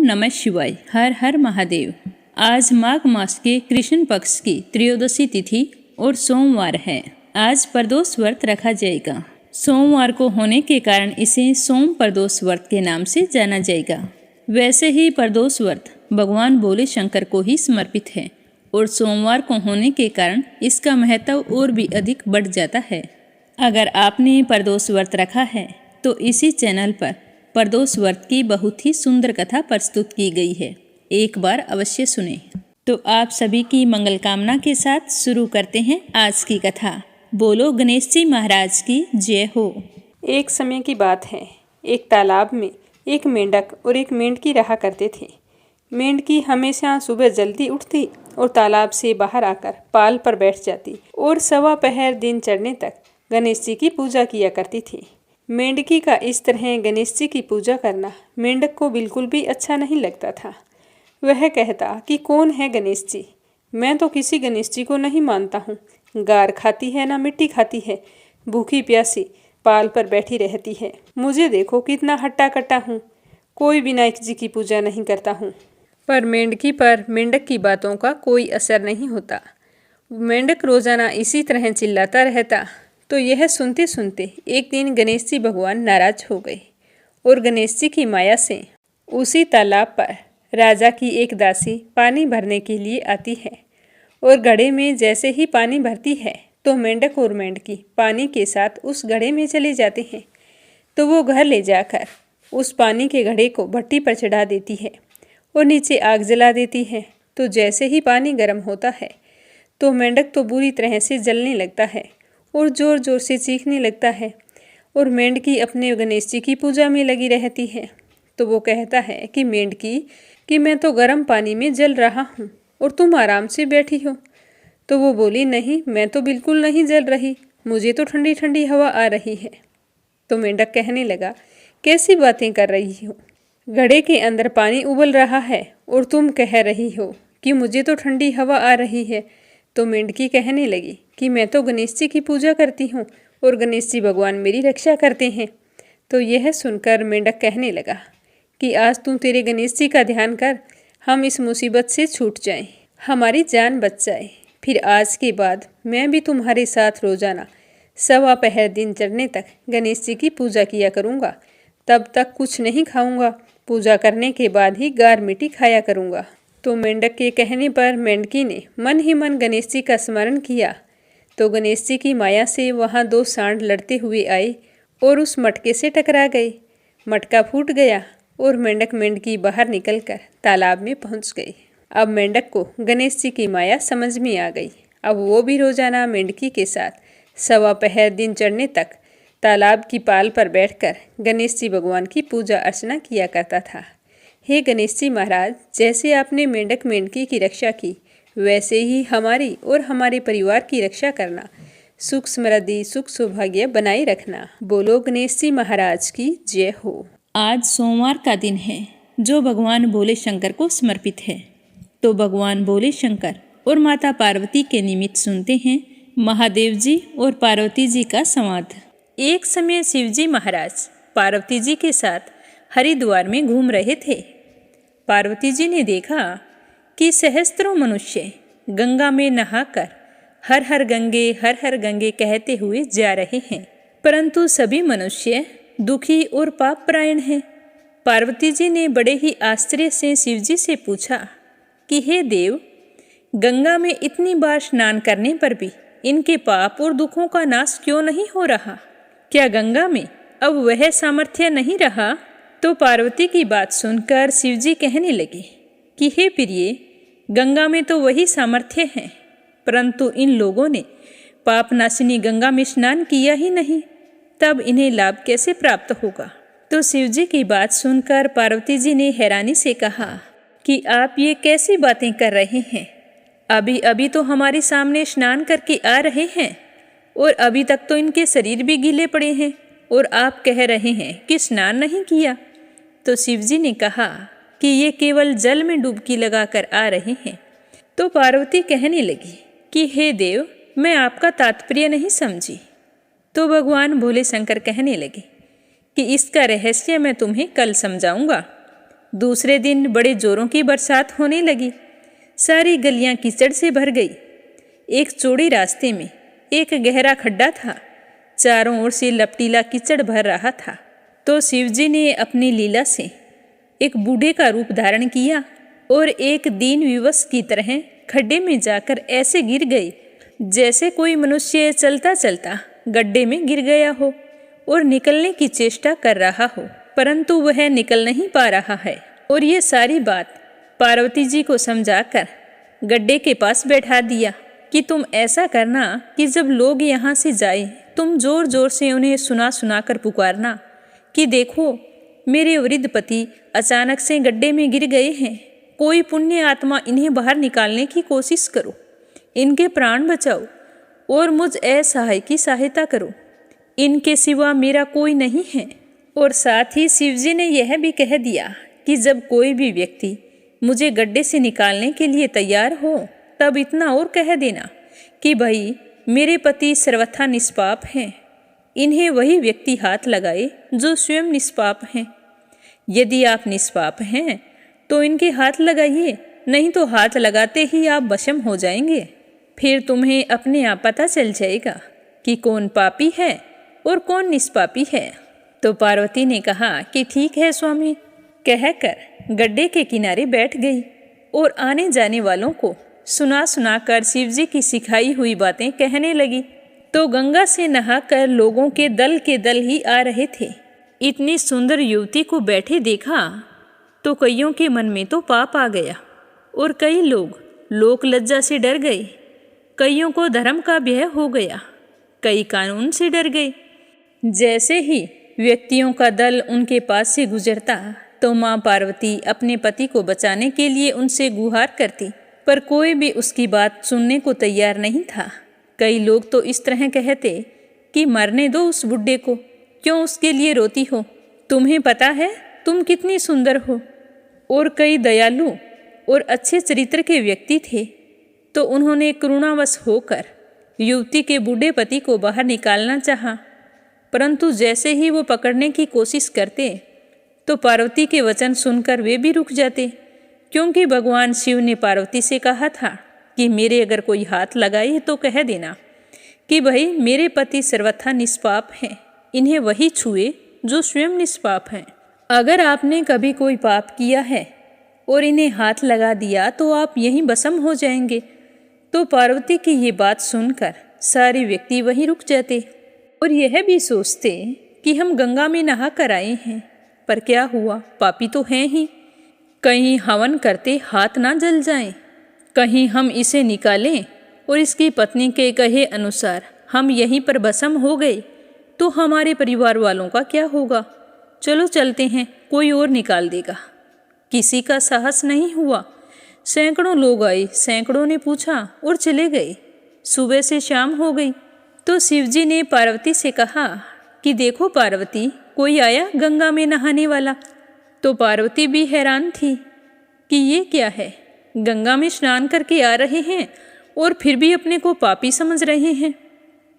नमः शिवाय। हर हर महादेव। आज माघ मास के कृष्ण पक्ष की त्रयोदशी तिथि और सोमवार है। आज प्रदोष व्रत रखा जाएगा। सोमवार को होने के कारण इसे सोम प्रदोष व्रत के नाम से जाना जाएगा। वैसे ही प्रदोष व्रत भगवान भोले शंकर को ही समर्पित है और सोमवार को होने के कारण इसका महत्व और भी अधिक बढ़ जाता है। अगर आपने प्रदोष व्रत रखा है तो इसी चैनल पर प्रदोष व्रत की बहुत ही सुंदर कथा प्रस्तुत की गई है, एक बार अवश्य सुने। तो आप सभी की मंगल कामना के साथ शुरू करते हैं आज की कथा। बोलो गणेश जी महाराज की जय हो। एक समय की बात है, एक तालाब में एक मेंढक और एक मेंढकी रहा करते थे। मेंढकी हमेशा सुबह जल्दी उठती और तालाब से बाहर आकर पाल पर बैठ जाती और सवा पहर दिन चढ़ने तक गणेश जी की पूजा किया करती थी। मेंढकी का इस तरह गणेश जी की पूजा करना मेंढक को बिल्कुल भी अच्छा नहीं लगता था। वह कहता कि कौन है गणेश जी, मैं तो किसी गणेश जी को नहीं मानता हूँ। गार खाती है ना मिट्टी खाती है, भूखी प्यासी पाल पर बैठी रहती है। मुझे देखो कितना हट्टा कट्टा हूँ, कोई विनायक जी की पूजा नहीं करता हूँ। पर मेंढकी पर मेंढक की बातों का कोई असर नहीं होता। मेंढक रोजाना इसी तरह चिल्लाता रहता। तो यह सुनते सुनते एक दिन गणेश जी भगवान नाराज हो गए और गणेश जी की माया से उसी तालाब पर राजा की एक दासी पानी भरने के लिए आती है और घड़े में जैसे ही पानी भरती है तो मेंढक और मेंढकी पानी के साथ उस घड़े में चले जाते हैं। तो वो घर ले जाकर उस पानी के घड़े को भट्टी पर चढ़ा देती है और नीचे आग जला देती है। तो जैसे ही पानी गर्म होता है तो मेंढक तो बुरी तरह से जलने लगता है और ज़ोर ज़ोर से चीखने लगता है और मेंढकी अपने गणेश जी की पूजा में लगी रहती है। तो वो कहता है कि मेंढकी कि मैं तो गर्म पानी में जल रहा हूँ और तुम आराम से बैठी हो। तो वो बोली, नहीं, मैं तो बिल्कुल नहीं जल रही, मुझे तो ठंडी ठंडी हवा आ रही है। तो मेंढक कहने लगा, कैसी बातें कर रही हो, घड़े के अंदर पानी उबल रहा है और तुम कह रही हो कि मुझे तो ठंडी हवा आ रही है। तो मेंढकी कहने लगी कि मैं तो गणेश जी की पूजा करती हूँ और गणेश जी भगवान मेरी रक्षा करते हैं। तो यह सुनकर मेंढक कहने लगा कि आज तू तेरे गणेश जी का ध्यान कर, हम इस मुसीबत से छूट जाएं, हमारी जान बच जाए। फिर आज के बाद मैं भी तुम्हारे साथ रोजाना सवा पहर दिन चढ़ने तक गणेश जी की पूजा किया करूँगा। तब तक कुछ नहीं खाऊंगा, पूजा करने के बाद ही गार मिट्टी खाया करूँगा। तो मेंढक के कहने पर मेंढकी ने मन ही मन गणेश जी का स्मरण किया। तो गणेश जी की माया से वहाँ दो सांड लड़ते हुए आए और उस मटके से टकरा गए। मटका फूट गया और मेंढक मेंढकी बाहर निकलकर तालाब में पहुँच गई। अब मेंढक को गणेश जी की माया समझ में आ गई। अब वो भी रोजाना मेंढकी के साथ सवा पहर दिन चढ़ने तक तालाब की पाल पर बैठकर गणेश जी भगवान की पूजा अर्चना किया करता था। हे गणेश जी महाराज, जैसे आपने मेंढक मेंढकी की रक्षा की वैसे ही हमारी और हमारे परिवार की रक्षा करना, सुख समृद्धि सुख सौभाग्य बनाए रखना। बोलो गणेश जी महाराज की जय हो। आज सोमवार का दिन है जो भगवान भोले शंकर को समर्पित है। तो भगवान भोले शंकर और माता पार्वती के निमित्त सुनते हैं महादेव जी और पार्वती जी का संवाद। एक समय शिव जी महाराज पार्वती जी के साथ हरिद्वार में घूम रहे थे। पार्वती जी ने देखा कि सहस्त्रों मनुष्य गंगा में नहाकर हर हर गंगे कहते हुए जा रहे हैं, परंतु सभी मनुष्य दुखी और पापपरायण हैं। पार्वती जी ने बड़े ही आश्चर्य से शिव जी से पूछा कि हे देव, गंगा में इतनी बार स्नान करने पर भी इनके पाप और दुखों का नाश क्यों नहीं हो रहा? क्या गंगा में अब वह सामर्थ्य नहीं रहा? तो पार्वती की बात सुनकर शिव जी कहने लगे कि हे प्रिय, गंगा में तो वही सामर्थ्य है, परंतु इन लोगों ने पापनाशिनी गंगा में स्नान किया ही नहीं, तब इन्हें लाभ कैसे प्राप्त होगा? तो शिव जी की बात सुनकर पार्वती जी ने हैरानी से कहा कि आप ये कैसी बातें कर रहे हैं? अभी अभी तो हमारे सामने स्नान करके आ रहे हैं और अभी तक तो इनके शरीर भी गीले पड़े हैं और आप कह रहे हैं कि स्नान नहीं किया। तो शिव जी ने कहा कि ये केवल जल में डुबकी लगाकर आ रहे हैं। तो पार्वती कहने लगी कि हे देव, मैं आपका तात्पर्य नहीं समझी। तो भगवान भोले शंकर कहने लगे कि इसका रहस्य मैं तुम्हें कल समझाऊंगा। दूसरे दिन बड़े जोरों की बरसात होने लगी। सारी गलियां कीचड़ से भर गई। एक चौड़े रास्ते में एक गहरा खड्डा था। चारों ओर से लपटीला कीचड़ भर रहा था। तो शिवजी ने अपनी लीला से एक बूढ़े का रूप धारण किया और एक दीन विवश की तरह खड्डे में जाकर ऐसे गिर गए जैसे कोई मनुष्य चलता चलता गड्ढे में गिर गया हो और निकलने की चेष्टा कर रहा हो, परंतु वह निकल नहीं पा रहा है। और ये सारी बात पार्वती जी को समझाकर गड्ढे के पास बैठा दिया कि तुम ऐसा करना कि जब लोग यहाँ से जाए तुम जोर जोर से उन्हें सुना सुना कर पुकारना कि देखो मेरे वृद्ध पति अचानक से गड्ढे में गिर गए हैं, कोई पुण्य आत्मा इन्हें बाहर निकालने की कोशिश करो, इनके प्राण बचाओ और मुझ असहाय की सहायता करो, इनके सिवा मेरा कोई नहीं है। और साथ ही शिवजी ने यह भी कह दिया कि जब कोई भी व्यक्ति मुझे गड्ढे से निकालने के लिए तैयार हो तब इतना और कह देना कि भाई मेरे पति सर्वथा निष्पाप हैं, इन्हें वही व्यक्ति हाथ लगाए जो स्वयं निष्पाप हैं। यदि आप निष्पाप हैं तो इनके हाथ लगाइए, नहीं तो हाथ लगाते ही आप वशम हो जाएंगे। फिर तुम्हें अपने आप पता चल जाएगा कि कौन पापी है और कौन निष्पापी है। तो पार्वती ने कहा कि ठीक है स्वामी, कहकर गड्ढे के किनारे बैठ गई और आने जाने वालों को सुना सुना कर शिवजी की सिखाई हुई बातें कहने लगी। तो गंगा से नहाकर लोगों के दल ही आ रहे थे। इतनी सुंदर युवती को बैठे देखा तो कईयों के मन में तो पाप आ गया और कई लोग लोक लज्जा से डर गए, कईयों को धर्म का भय हो गया, कई कानून से डर गए। जैसे ही व्यक्तियों का दल उनके पास से गुजरता तो माँ पार्वती अपने पति को बचाने के लिए उनसे गुहार करती, पर कोई भी उसकी बात सुनने को तैयार नहीं था। कई लोग तो इस तरह कहते कि मरने दो उस बुड्ढे को, क्यों उसके लिए रोती हो, तुम्हें पता है तुम कितनी सुंदर हो। और कई दयालु और अच्छे चरित्र के व्यक्ति थे तो उन्होंने करुणावश होकर युवती के बूढ़े पति को बाहर निकालना चाहा, परंतु जैसे ही वो पकड़ने की कोशिश करते तो पार्वती के वचन सुनकर वे भी रुक जाते, क्योंकि भगवान शिव ने पार्वती से कहा था कि मेरे अगर कोई हाथ लगाए तो कह देना कि भाई मेरे पति सर्वथा निष्पाप हैं, इन्हें वही छुए जो स्वयं निष्पाप हैं। अगर आपने कभी कोई पाप किया है और इन्हें हाथ लगा दिया तो आप यहीं भस्म हो जाएंगे। तो पार्वती की ये बात सुनकर सारे व्यक्ति वहीं रुक जाते और यह भी सोचते कि हम गंगा में नहा कर आए हैं, पर क्या हुआ, पापी तो हैं ही, कहीं हवन करते हाथ ना जल जाएं, कहीं हम इसे निकालें और इसकी पत्नी के कहे अनुसार हम यहीं पर भस्म हो गए तो हमारे परिवार वालों का क्या होगा। चलो चलते हैं, कोई और निकाल देगा। किसी का साहस नहीं हुआ। सैकड़ों लोग आए, सैकड़ों ने पूछा और चले गए। सुबह से शाम हो गई तो शिवजी ने पार्वती से कहा कि देखो पार्वती, कोई आया गंगा में नहाने वाला। तो पार्वती भी हैरान थी कि ये क्या है, गंगा में स्नान करके आ रहे हैं और फिर भी अपने को पापी समझ रहे हैं।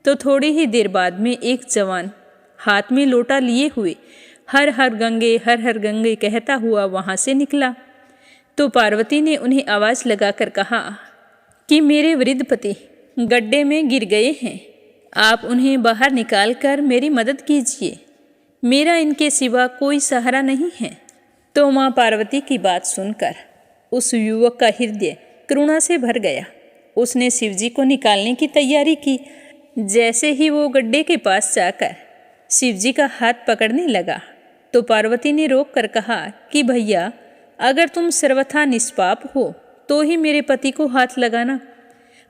तो थोड़ी ही देर बाद में एक जवान हाथ में लोटा लिए हुए हर हर गंगे कहता हुआ वहाँ से निकला। तो पार्वती ने उन्हें आवाज़ लगाकर कहा कि मेरे वृद्ध पति गड्ढे में गिर गए हैं, आप उन्हें बाहर निकाल कर मेरी मदद कीजिए, मेरा इनके सिवा कोई सहारा नहीं है। तो माँ पार्वती की बात सुनकर उस युवक का हृदय करुणा से भर गया। उसने शिवजी को निकालने की तैयारी की। जैसे ही वो गड्ढे के पास जाकर शिवजी का हाथ पकड़ने लगा तो पार्वती ने रोक कर कहा कि भैया, अगर तुम सर्वथा निष्पाप हो तो ही मेरे पति को हाथ लगाना,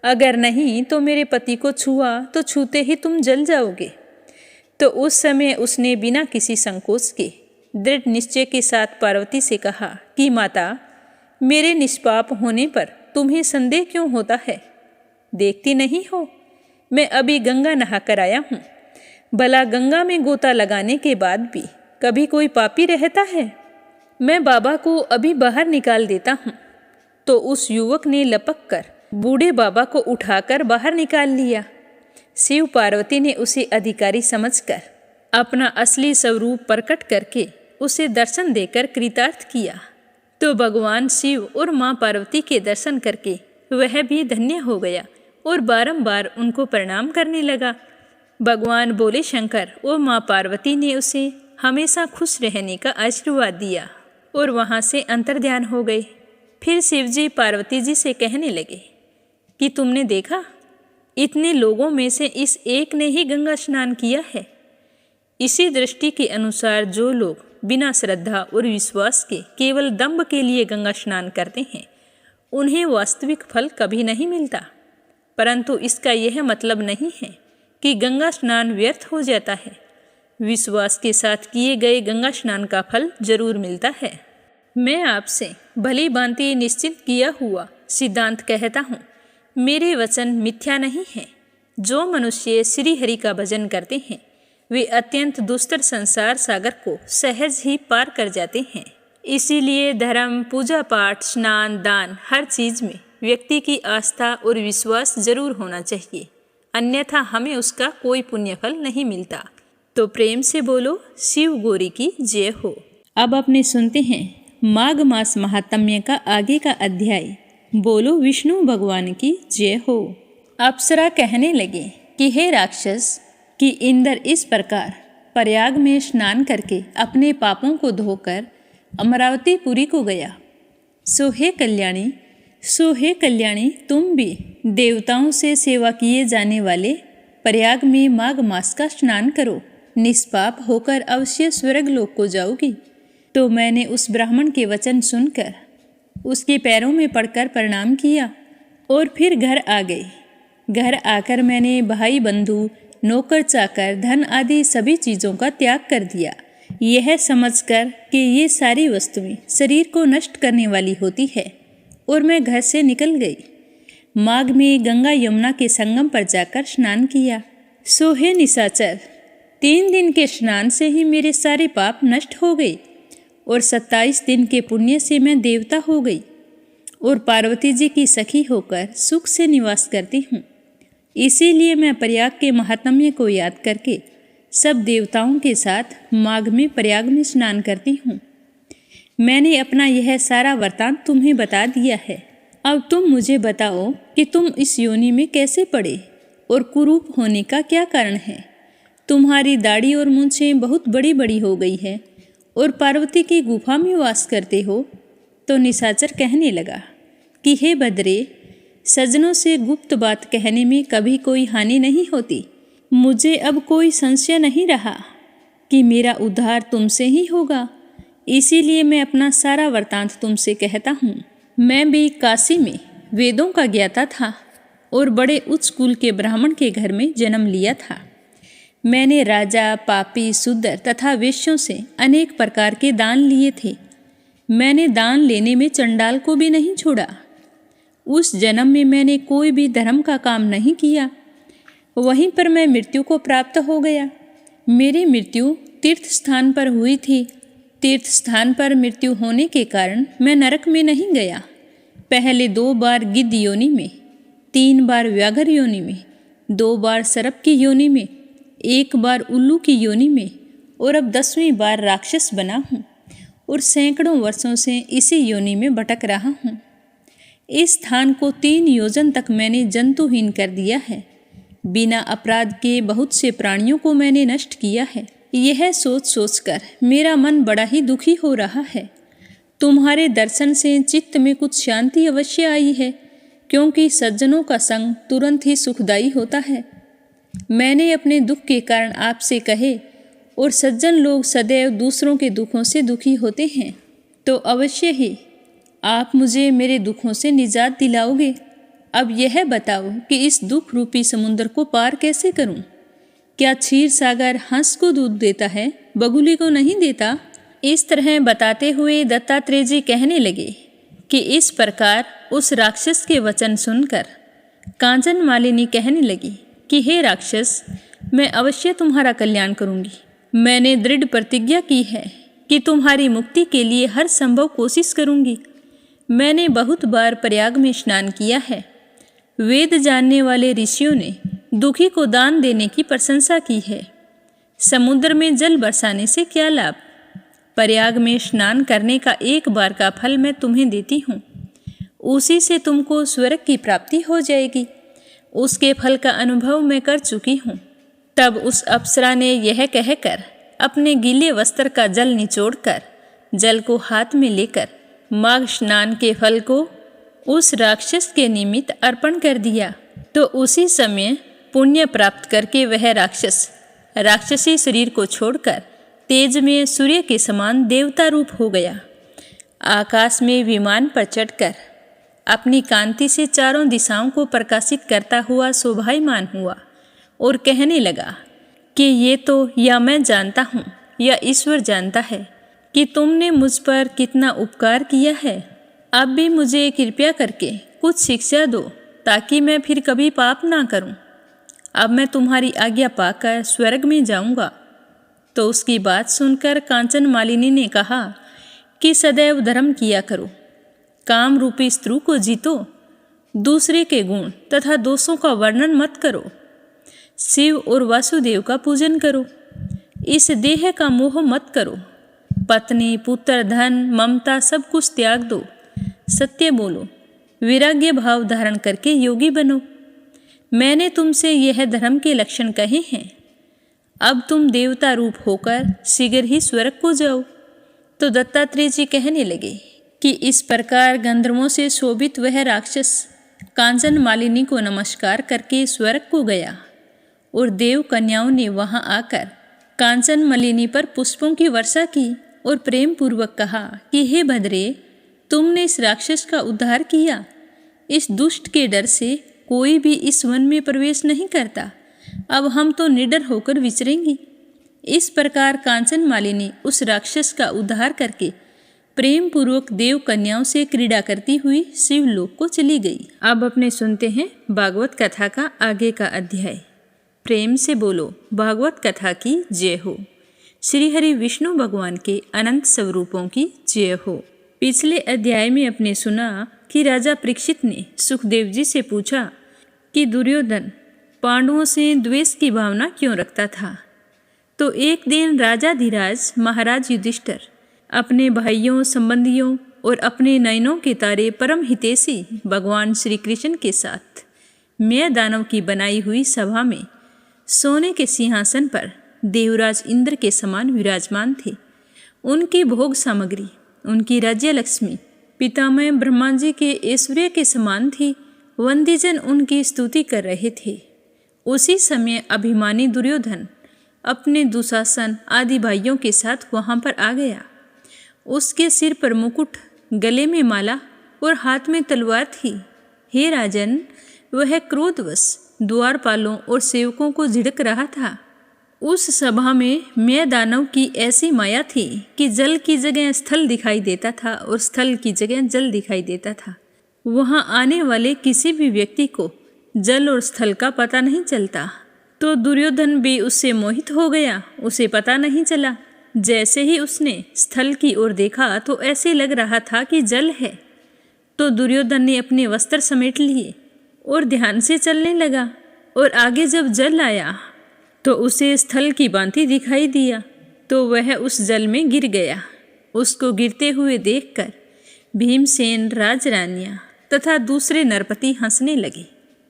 अगर नहीं तो मेरे पति को छुआ तो छूते ही तुम जल जाओगे। तो उस समय उसने बिना किसी संकोच के दृढ़ निश्चय के साथ पार्वती से कहा कि माता, मेरे निष्पाप होने पर तुम्हें संदेह क्यों होता है? देखती नहीं हो मैं अभी गंगा नहा कर आया हूँ। भला गंगा में गोता लगाने के बाद भी कभी कोई पापी रहता है? मैं बाबा को अभी बाहर निकाल देता हूँ। तो उस युवक ने लपक कर बूढ़े बाबा को उठाकर बाहर निकाल लिया। शिव पार्वती ने उसे अधिकारी समझकर अपना असली स्वरूप प्रकट करके उसे दर्शन देकर कृतार्थ किया। तो भगवान शिव और माँ पार्वती के दर्शन करके वह भी धन्य हो गया और बारंबार उनको प्रणाम करने लगा। भगवान बोले शंकर और माँ पार्वती ने उसे हमेशा खुश रहने का आशीर्वाद दिया और वहाँ से अंतर्ध्यान हो गए। फिर शिवजी पार्वती जी से कहने लगे कि तुमने देखा, इतने लोगों में से इस एक ने ही गंगा स्नान किया है। इसी दृष्टि के अनुसार जो लोग बिना श्रद्धा और विश्वास के केवल दंभ के लिए गंगा स्नान करते हैं, उन्हें वास्तविक फल कभी नहीं मिलता। परंतु इसका यह मतलब नहीं है कि गंगा स्नान व्यर्थ हो जाता है। विश्वास के साथ किए गए गंगा स्नान का फल जरूर मिलता है। मैं आपसे भली भांति निश्चित किया हुआ सिद्धांत कहता हूँ, मेरे वचन मिथ्या नहीं है। जो मनुष्य श्री हरि का भजन करते हैं, वे अत्यंत दुस्तर संसार सागर को सहज ही पार कर जाते हैं। इसीलिए धर्म, पूजा पाठ, स्नान, दान, हर चीज में व्यक्ति की आस्था और विश्वास जरूर होना चाहिए, अन्यथा हमें उसका कोई पुण्य फल नहीं मिलता। तो प्रेम से बोलो शिव गौरी की जय हो। अब अपने सुनते हैं माघ मास महात्म्य का आगे का अध्याय। बोलो विष्णु भगवान की जय हो। अप्सरा कहने लगे कि हे राक्षस, कि इंद्र इस प्रकार प्रयाग में स्नान करके अपने पापों को धोकर अमरावतीपुरी को गया। सो हे कल्याणी, तुम भी देवताओं से सेवा किए जाने वाले प्रयाग में माघ मास का स्नान करो, निष्पाप होकर अवश्य स्वर्ग लोक को जाओगी। तो मैंने उस ब्राह्मण के वचन सुनकर उसके पैरों में पड़कर प्रणाम किया और फिर घर आ गई। घर आकर मैंने भाई बंधु, नौकर चाकर, धन आदि सभी चीज़ों का त्याग कर दिया, यह समझकर कि ये सारी वस्तुएं शरीर को नष्ट करने वाली होती है, और मैं घर से निकल गई। माघ में गंगा यमुना के संगम पर जाकर स्नान किया। सो हे निशाचर, 3 दिन के स्नान से ही मेरे सारे पाप नष्ट हो गए और 27 दिन के पुण्य से मैं देवता हो गई और पार्वती जी की सखी होकर सुख से निवास करती हूँ। इसीलिए मैं प्रयाग के महात्म्य को याद करके सब देवताओं के साथ माघ में प्रयाग में स्नान करती हूँ। मैंने अपना यह सारा वृतांत तुम्हें बता दिया है। अब तुम मुझे बताओ कि तुम इस योनि में कैसे पड़े और कुरूप होने का क्या कारण है। तुम्हारी दाढ़ी और मूंछें बहुत बड़ी बड़ी हो गई है और पार्वती की गुफा में वास करते हो। तो निशाचर कहने लगा कि हे बद्रे, सज्जनों से गुप्त बात कहने में कभी कोई हानि नहीं होती। मुझे अब कोई संशय नहीं रहा कि मेरा उद्धार तुमसे ही होगा। इसीलिए मैं अपना सारा वृतांत तुमसे कहता हूँ। मैं भी काशी में वेदों का ज्ञाता था और बड़े उच्च कुल के ब्राह्मण के घर में जन्म लिया था। मैंने राजा, पापी, शूद्र तथा वेश्यों से अनेक प्रकार के दान लिए थे। मैंने दान लेने में चंडाल को भी नहीं छोड़ा। उस जन्म में मैंने कोई भी धर्म का काम नहीं किया। वहीं पर मैं मृत्यु को प्राप्त हो गया। मेरी मृत्यु तीर्थ स्थान पर हुई थी। तीर्थ स्थान पर मृत्यु होने के कारण मैं नरक में नहीं गया। पहले 2 बार गिद्ध योनि में, 3 बार व्याघ्र योनि में, 2 बार सर्प की योनि में, 1 बार उल्लू की योनि में और अब 10वीं बार राक्षस बना हूँ और सैकड़ों वर्षों से इसी योनि में भटक रहा हूँ। इस स्थान को 3 योजन तक मैंने जंतुहीन कर दिया है। बिना अपराध के बहुत से प्राणियों को मैंने नष्ट किया है। यह सोच सोचकर मेरा मन बड़ा ही दुखी हो रहा है। तुम्हारे दर्शन से चित्त में कुछ शांति अवश्य आई है, क्योंकि सज्जनों का संग तुरंत ही सुखदायी होता है। मैंने अपने दुख के कारण आपसे कहे, और सज्जन लोग सदैव दूसरों के दुखों से दुखी होते हैं, तो अवश्य ही आप मुझे मेरे दुखों से निजात दिलाओगे। अब यह बताओ कि इस दुख रूपी समुद्र को पार कैसे करूं? क्या क्षीर सागर हंस को दूध देता है, बगुली को नहीं देता? इस तरह बताते हुए दत्तात्रेय जी कहने लगे कि इस प्रकार उस राक्षस के वचन सुनकर कांचन मालिनी कहने लगी कि हे राक्षस, मैं अवश्य तुम्हारा कल्याण करूंगी। मैंने दृढ़ प्रतिज्ञा की है कि तुम्हारी मुक्ति के लिए हर संभव कोशिश करूंगी। मैंने बहुत बार प्रयाग में स्नान किया है। वेद जानने वाले ऋषियों ने दुखी को दान देने की प्रशंसा की है। समुद्र में जल बरसाने से क्या लाभ? प्रयाग में स्नान करने का एक बार का फल मैं तुम्हें देती हूँ, उसी से तुमको स्वर्ग की प्राप्ति हो जाएगी। उसके फल का अनुभव मैं कर चुकी हूँ। तब उस अप्सरा ने यह कहकर अपने गीले वस्त्र का जल निचोड़कर जल को हाथ में लेकर माघ स्नान के फल को उस राक्षस के निमित्त अर्पण कर दिया। तो उसी समय पुण्य प्राप्त करके वह राक्षस राक्षसी शरीर को छोड़कर तेज में सूर्य के समान देवता रूप हो गया। आकाश में विमान पर चढ़कर अपनी कांति से चारों दिशाओं को प्रकाशित करता हुआ शोभायमान हुआ और कहने लगा कि ये तो या मैं जानता हूँ या ईश्वर जानता है कि तुमने मुझ पर कितना उपकार किया है। अब भी मुझे कृपया करके कुछ शिक्षा दो ताकि मैं फिर कभी पाप ना करूं। अब मैं तुम्हारी आज्ञा पाकर स्वर्ग में जाऊंगा। तो उसकी बात सुनकर कांचन मालिनी ने कहा कि सदैव धर्म किया करो, काम रूपी स्त्रु को जीतो, दूसरे के गुण तथा दोषों का वर्णन मत करो, शिव और वासुदेव का पूजन करो, इस देह का मोह मत करो, पत्नी पुत्र धन ममता सब कुछ त्याग दो, सत्य बोलो, वैराग्य भाव धारण करके योगी बनो। मैंने तुमसे यह धर्म के लक्षण कहे हैं। अब तुम देवता रूप होकर शीघ्र ही स्वर्ग को जाओ। तो दत्तात्रेय जी कहने लगे कि इस प्रकार गंधर्वों से शोभित वह राक्षस कांचन मालिनी को नमस्कार करके स्वर्ग को गया और देव कन्याओं ने वहां आकर कांचन मालिनी पर पुष्पों की वर्षा की और प्रेम पूर्वक कहा कि हे भद्रे, तुमने इस राक्षस का उद्धार किया। इस दुष्ट के डर से कोई भी इस वन में प्रवेश नहीं करता। अब हम तो निडर होकर विचरेंगी। इस प्रकार कांचन मालिनी उस राक्षस का उद्धार करके प्रेम पूर्वक देव कन्याओं से क्रीड़ा करती हुई शिवलोक को चली गई। अब अपने सुनते हैं भागवत कथा का आगे का अध्याय। प्रेम से बोलो भागवत कथा की जय हो। श्री हरि विष्णु भगवान के अनंत स्वरूपों की जय हो। पिछले अध्याय में अपने सुना कि राजा परीक्षित ने सुखदेव जी से पूछा कि दुर्योधन पांडवों से द्वेष की भावना क्यों रखता था। तो एक दिन राजाधिराज महाराज युधिष्ठिर अपने भाइयों संबंधियों और अपने नयनों के तारे परम हितैषी भगवान श्री कृष्ण के साथ मय दानव की बनाई हुई सभा में सोने के सिंहासन पर देवराज इंद्र के समान विराजमान थे। उनकी भोग सामग्री, उनकी राज्य लक्ष्मी पितामह ब्रह्मा जी के ऐश्वर्य के समान थी। वंदीजन उनकी स्तुति कर रहे थे। उसी समय अभिमानी दुर्योधन अपने दुशासन आदि भाइयों के साथ वहां पर आ गया। उसके सिर पर मुकुट, गले में माला और हाथ में तलवार थी। हे राजन, वह क्रोधवश द्वारपालों और सेवकों को झिड़क रहा था। उस सभा में मय दानव की ऐसी माया थी कि जल की जगह स्थल दिखाई देता था और स्थल की जगह जल दिखाई देता था। वहां आने वाले किसी भी व्यक्ति को जल और स्थल का पता नहीं चलता। तो दुर्योधन भी उससे मोहित हो गया, उसे पता नहीं चला। जैसे ही उसने स्थल की ओर देखा तो ऐसे लग रहा था कि जल है। तो दुर्योधन ने अपने वस्त्र समेट लिए और ध्यान से चलने लगा और आगे जब जल आया तो उसे स्थल की भांति दिखाई दिया। तो वह उस जल में गिर गया। उसको गिरते हुए देखकर भीमसेन, राजरानियां तथा दूसरे नरपति हंसने लगे,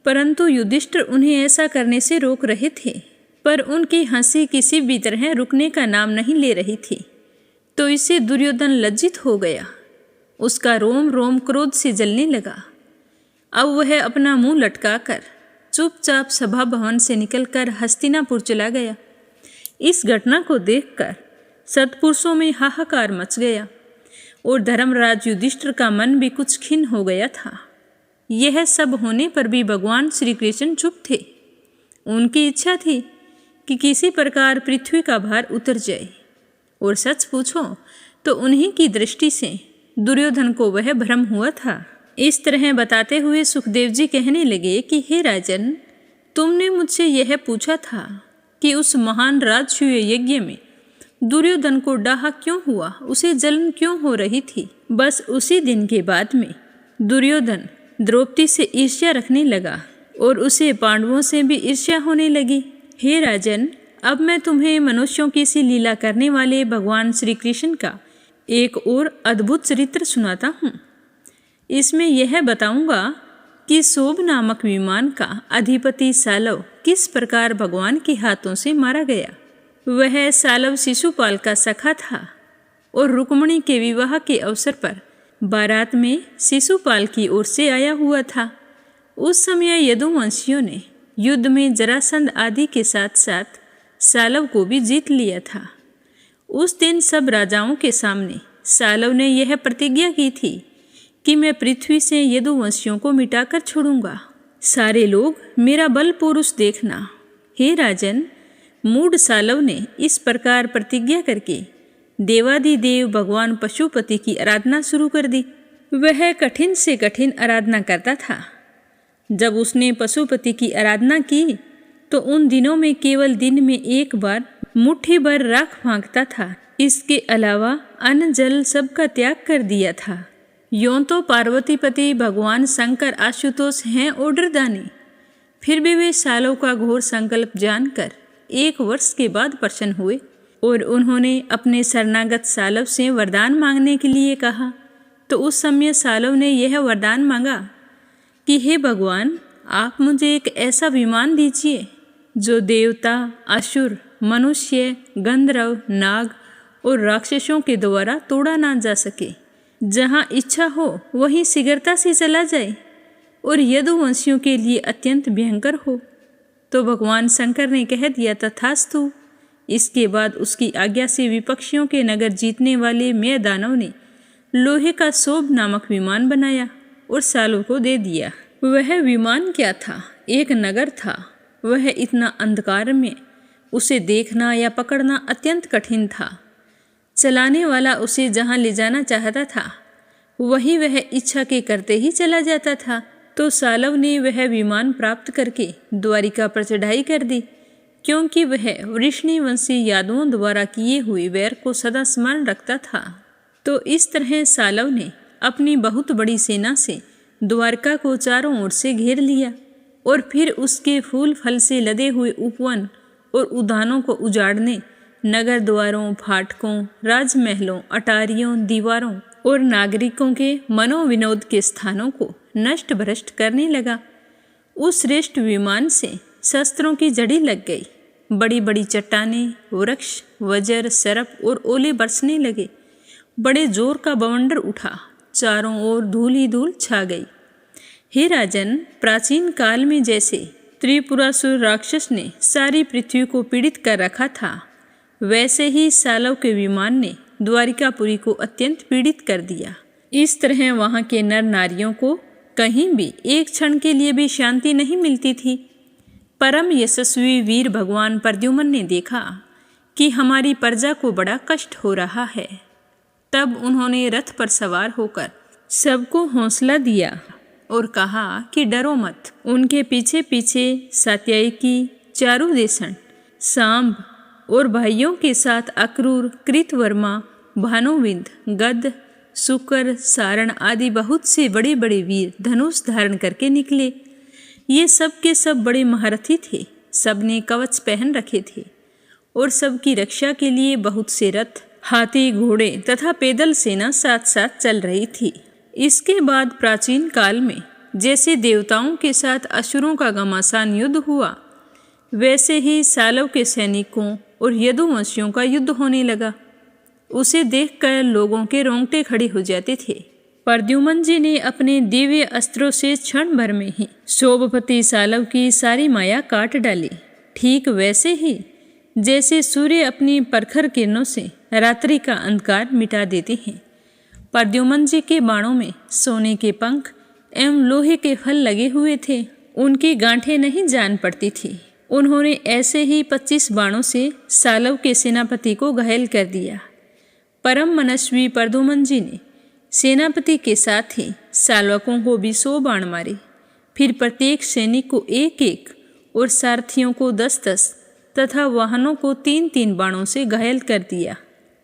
परंतु युधिष्ठिर उन्हें ऐसा करने से रोक रहे थे। पर उनकी हंसी किसी भी तरह रुकने का नाम नहीं ले रही थी। तो इससे दुर्योधन लज्जित हो गया। उसका रोम रोम क्रोध से जलने लगा। अब वह अपना मुंह लटकाकर चुपचाप सभा भवन से निकलकर हस्तिनापुर चला गया। इस घटना को देखकर सत्पुरुषों में हाहाकार मच गया और धर्मराज युधिष्ठिर का मन भी कुछ खिन्न हो गया था। यह सब होने पर भी भगवान श्री कृष्ण चुप थे। उनकी इच्छा थी कि किसी प्रकार पृथ्वी का भार उतर जाए। और सच पूछो तो उन्हीं की दृष्टि से दुर्योधन को वह भ्रम हुआ था। इस तरह बताते हुए सुखदेव जी कहने लगे कि हे राजन, तुमने मुझसे यह पूछा था कि उस महान राजसूय यज्ञ में दुर्योधन को डाहा क्यों हुआ, उसे जलन क्यों हो रही थी। बस उसी दिन के बाद में दुर्योधन द्रौपदी से ईर्ष्या रखने लगा और उसे पांडवों से भी ईर्ष्या होने लगी। हे राजन, अब मैं तुम्हें मनुष्यों की सी लीला करने वाले भगवान श्री कृष्ण का एक और अद्भुत चरित्र सुनाता हूँ। इसमें यह बताऊंगा कि शोभ नामक विमान का अधिपति सालव किस प्रकार भगवान के हाथों से मारा गया। वह सालव शिशुपाल का सखा था और रुक्मिणी के विवाह के अवसर पर बारात में शिशुपाल की ओर से आया हुआ था। उस समय यदुवंशियों ने युद्ध में जरासंध आदि के साथ साथ सालव को भी जीत लिया था। उस दिन सब राजाओं के सामने सालव ने यह प्रतिज्ञा की थी कि मैं पृथ्वी से यदुवंशियों को मिटाकर छोड़ूंगा। सारे लोग मेरा बल पुरुष देखना। हे राजन, मूढ़ सालव ने इस प्रकार प्रतिज्ञा करके देवादिदेव भगवान पशुपति की आराधना शुरू कर दी। वह कठिन से कठिन आराधना करता था। जब उसने पशुपति की आराधना की तो उन दिनों में केवल दिन में एक बार मुट्ठी भर राख फांकता था। इसके अलावा अन्न जल सबका त्याग कर दिया था। यों तो पार्वतीपति भगवान शंकर आशुतोष हैं ओडरदानी, फिर भी वे सालों का घोर संकल्प जानकर 1 वर्ष के बाद प्रसन्न हुए और उन्होंने अपने शरणागत सालव से वरदान मांगने के लिए कहा। तो उस समय सालव ने यह वरदान मांगा कि हे भगवान, आप मुझे एक ऐसा विमान दीजिए जो देवता, असुर, मनुष्य, गंधर्व, नाग और राक्षसों के द्वारा तोड़ा ना जा सके। जहाँ इच्छा हो वहीं शीघ्रता से चला जाए और यदुवंशियों के लिए अत्यंत भयंकर हो। तो भगवान शंकर ने कह दिया, तथास्तु। इसके बाद उसकी आज्ञा से विपक्षियों के नगर जीतने वाले मय दानव ने लोहे का शोभ नामक विमान बनाया और सालों को दे दिया। वह विमान क्या था? एक नगर था। वह इतना अंधकार में उसे देखना या पकड़ना अत्यंत कठिन था। चलाने वाला उसे जहाँ ले जाना चाहता था वही वह इच्छा के करते ही चला जाता था। तो सालव ने वह विमान प्राप्त करके द्वारिका पर चढ़ाई कर दी, क्योंकि वह वृष्णिवंशी यादवों द्वारा किए हुए वैर को सदा स्मरण रखता था। तो इस तरह सालव ने अपनी बहुत बड़ी सेना से द्वारका को चारों ओर से घेर लिया और फिर उसके फूल फल से लदे हुए उपवन और उद्यानों को उजाड़ने, नगर द्वारों, फाटकों, राजमहलों, अटारियों, दीवारों और नागरिकों के मनोविनोद के स्थानों को नष्ट भ्रष्ट करने लगा। उस श्रेष्ठ विमान से शस्त्रों की जड़ी लग गई। बड़ी बड़ी चट्टानें, वृक्ष, वज्र, सर्प और ओले बरसने लगे। बड़े जोर का बवंडर उठा, चारों ओर धूल ही धूल छा गई। हे राजन, प्राचीन काल में जैसे त्रिपुरासुर राक्षस ने सारी पृथ्वी को पीड़ित कर रखा था, वैसे ही सालव के विमान ने द्वारिकापुरी को अत्यंत पीड़ित कर दिया। इस तरह वहाँ के नर नारियों को कहीं भी एक क्षण के लिए भी शांति नहीं मिलती थी। परम यशस्वी वीर भगवान प्रद्युम्न ने देखा कि हमारी प्रजा को बड़ा कष्ट हो रहा है। तब उन्होंने रथ पर सवार होकर सबको हौसला दिया और कहा कि डरो मत। उनके पीछे पीछे सात्यायकी, चारुदेशन, सांब और भाइयों के साथ अक्रूर, कृतवर्मा, भानुविंद, गद, शुकर, सारण आदि बहुत से बड़े बड़े वीर धनुष धारण करके निकले। ये सब के सब बड़े महारथी थे। सब ने कवच पहन रखे थे और सबकी रक्षा के लिए बहुत से रथ, हाथी, घोड़े तथा पैदल सेना साथ साथ चल रही थी। इसके बाद प्राचीन काल में जैसे देवताओं के साथ असुरों का घमासान युद्ध हुआ, वैसे ही सालव के सैनिकों और यदुवंशियों का युद्ध होने लगा। उसे देखकर लोगों के रोंगटे खड़े हो जाते थे। प्रद्युम्न जी ने अपने दिव्य अस्त्रों से क्षण भर में ही शोभपति सालव की सारी माया काट डाली। ठीक वैसे ही जैसे सूर्य अपनी प्रखर किरणों से रात्रि का अंधकार मिटा देते हैं। प्रद्युम्न जी के बाणों में सोने के पंख एवं लोहे के फल लगे हुए थे। उनकी गांठें नहीं जान पड़ती थी। उन्होंने ऐसे ही 25 बाणों से सालव के सेनापति को घायल कर दिया। परम मनस्वी प्रद्युम्न जी ने सेनापति के साथ ही सालवकों को भी 100 बाण मारे। फिर प्रत्येक सैनिक को 1-1 और सारथियों को 10-10 तथा वाहनों को 3-3 बाणों से घायल कर दिया।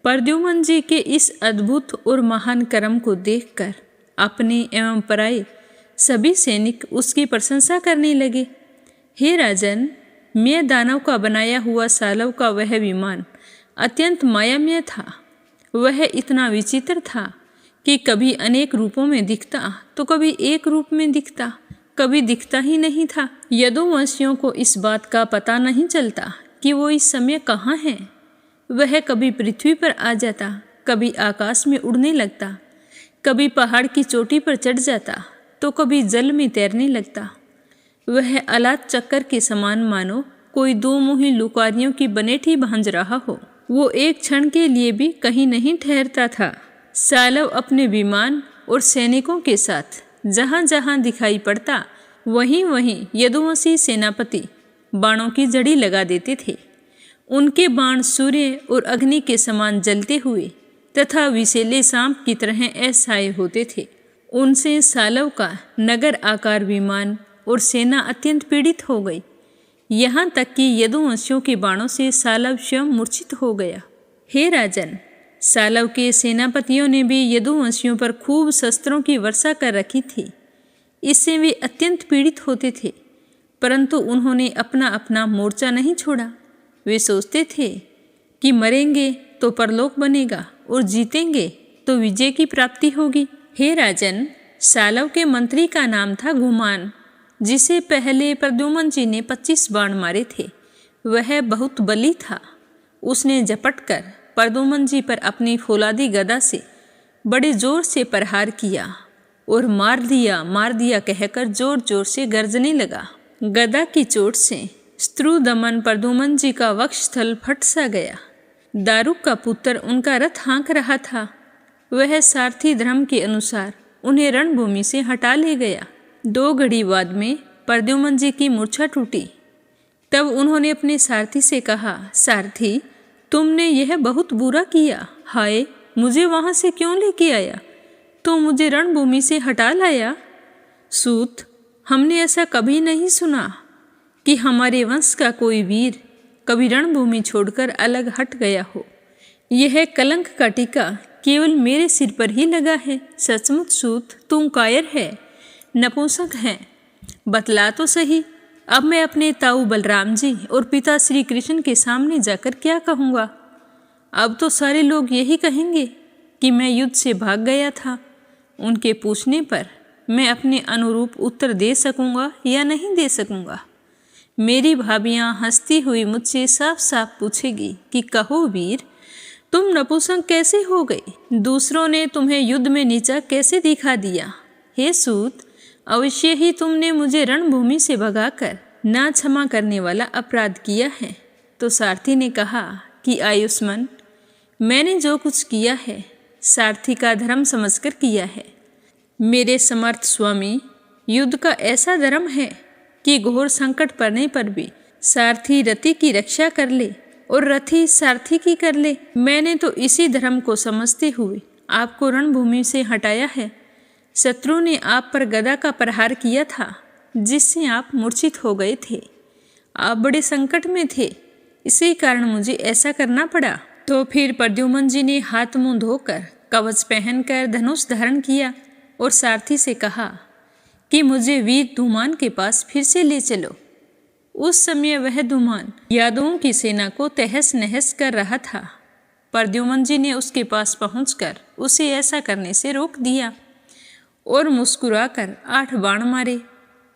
प्रद्युम्न जी के इस अद्भुत और महान कर्म को देखकर अपने एवं पराये सभी सैनिक उसकी प्रशंसा करने लगे। हे राजन, मैं दानव का बनाया हुआ सालव का वह विमान अत्यंत मायामय था। वह इतना विचित्र था कि कभी अनेक रूपों में दिखता तो कभी एक रूप में दिखता, कभी दिखता ही नहीं था। यदुवंशियों को इस बात का पता नहीं चलता कि वो इस समय कहाँ हैं। वह कभी पृथ्वी पर आ जाता, कभी आकाश में उड़ने लगता, कभी पहाड़ की चोटी पर चढ़ जाता तो कभी जल में तैरने लगता। वह अलात चक्कर के समान मानो कोई दो मुही लुकारियों की बनेठी भांज रहा हो। वो एक क्षण के लिए भी कहीं नहीं ठहरता था। सालव अपने विमान और सैनिकों के साथ जहाँ जहाँ दिखाई पड़ता वहीं वहीं यदुवंशी सेनापति बाणों की जड़ी लगा देते थे। उनके बाण सूर्य और अग्नि के समान जलते हुए तथा विषैले सांप की तरह असहाय होते थे। उनसे सालव का नगर आकार विमान और सेना अत्यंत पीड़ित हो गई, यहाँ तक कि यदुवंशियों के बाणों से सालव स्वयं मूर्छित हो गया। हे राजन, सालव के सेनापतियों ने भी यदुवंशियों पर खूब शस्त्रों की वर्षा कर रखी थी। इससे वे अत्यंत पीड़ित होते थे, परंतु उन्होंने अपना अपना मोर्चा नहीं छोड़ा। वे सोचते थे कि मरेंगे तो परलोक बनेगा और जीतेंगे तो विजय की प्राप्ति होगी। हे राजन, सालव के मंत्री का नाम था गुमान, जिसे पहले प्रद्युम्न जी ने 25 बाण मारे थे। वह बहुत बली था। उसने झपट कर प्रद्युम्न जी पर अपनी फौलादी गदा से बड़े जोर से प्रहार किया और मार दिया कहकर जोर जोर से गर्जने लगा। गदा की चोट से स्त्रुदमन प्रद्युम्न जी का वक्षस्थल फट सा गया। दारुक का पुत्र उनका रथ हाँक रहा था। वह सारथी धर्म के अनुसार उन्हें रणभूमि से हटा ले गया। 2 घड़ी बाद में प्रद्युम्न जी की मूर्छा टूटी। तब उन्होंने अपने सारथी से कहा, सारथी, तुमने यह बहुत बुरा किया। हाय, मुझे वहाँ से क्यों लेके आया? तो मुझे रणभूमि से हटा लाया। सूत, हमने ऐसा कभी नहीं सुना कि हमारे वंश का कोई वीर कभी रणभूमि छोड़कर अलग हट गया हो। यह कलंक का टीका केवल मेरे सिर पर ही लगा है। सचमुच सूत, तुम कायर है, नपुंसक है। बतला तो सही, अब मैं अपने ताऊ बलराम जी और पिता श्री कृष्ण के सामने जाकर क्या कहूँगा? अब तो सारे लोग यही कहेंगे कि मैं युद्ध से भाग गया था। उनके पूछने पर मैं अपने अनुरूप उत्तर दे सकूँगा या नहीं दे सकूँगा। मेरी भाभियाँ हंसती हुई मुझसे साफ साफ पूछेगी कि कहो वीर, तुम नपुंसक कैसे हो गए? दूसरों ने तुम्हें युद्ध में नीचा कैसे दिखा दिया? हे सूत, अवश्य ही तुमने मुझे रणभूमि से भगाकर ना क्षमा करने वाला अपराध किया है। तो सारथी ने कहा कि आयुष्मान, मैंने जो कुछ किया है सारथी का धर्म समझकर किया है। मेरे समर्थ स्वामी, युद्ध का ऐसा धर्म है कि घोर संकट पड़ने पर भी सारथी रथी की रक्षा कर ले और रथी सारथी की कर ले। मैंने तो इसी धर्म को समझते हुए आपको रणभूमि से हटाया है। शत्रु ने आप पर गदा का प्रहार किया था, जिससे आप मूर्छित हो गए थे। आप बड़े संकट में थे, इसी कारण मुझे ऐसा करना पड़ा। तो फिर प्रद्युम्न जी ने हाथ मुंह धोकर कवच पहनकर धनुष धारण किया और सारथी से कहा कि मुझे वीर धूमान के पास फिर से ले चलो। उस समय वह धूमान यादवों की सेना को तहस नहस कर रहा था। प्रद्युम्न जी ने उसके पास पहुंचकर उसे ऐसा करने से रोक दिया और मुस्कुराकर 8 बाण मारे।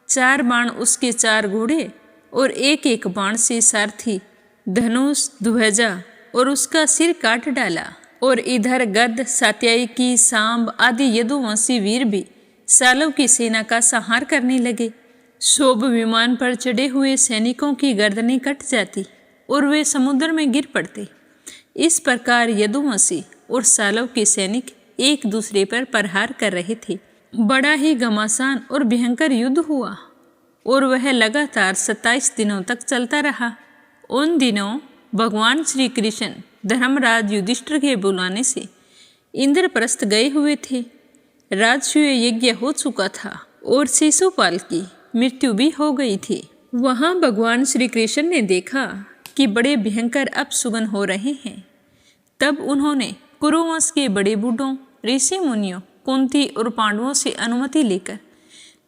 4 बाण उसके 4 घोड़े और एक बाण से सारथी धनुष, ध्वजा और उसका सिर काट डाला। और इधर गद, सात्यायकी, सांब आदि यदुवंशी वीर भी सालव की सेना का संहार करने लगे। शोभ विमान पर चढ़े हुए सैनिकों की गर्दनें कट जाती और वे समुद्र में गिर पड़ते। इस प्रकार यदुवंशी और सालव के सैनिक एक दूसरे पर प्रहार कर रहे थे। बड़ा ही घमासान और भयंकर युद्ध हुआ और वह लगातार 27 दिनों तक चलता रहा। उन दिनों भगवान श्री कृष्ण धर्मराज युधिष्ठिर के बुलाने से इंद्रप्रस्थ गए हुए थे। राजसूय यज्ञ हो चुका था और शिशुपाल की मृत्यु भी हो गई थी। वहाँ भगवान श्री कृष्ण ने देखा कि बड़े भयंकर अपशुगन हो रहे हैं। तब उन्होंने कुरुवंश के बड़े बूढ़ों, ऋषि मुनियों, कुंती और पांडवों से अनुमति लेकर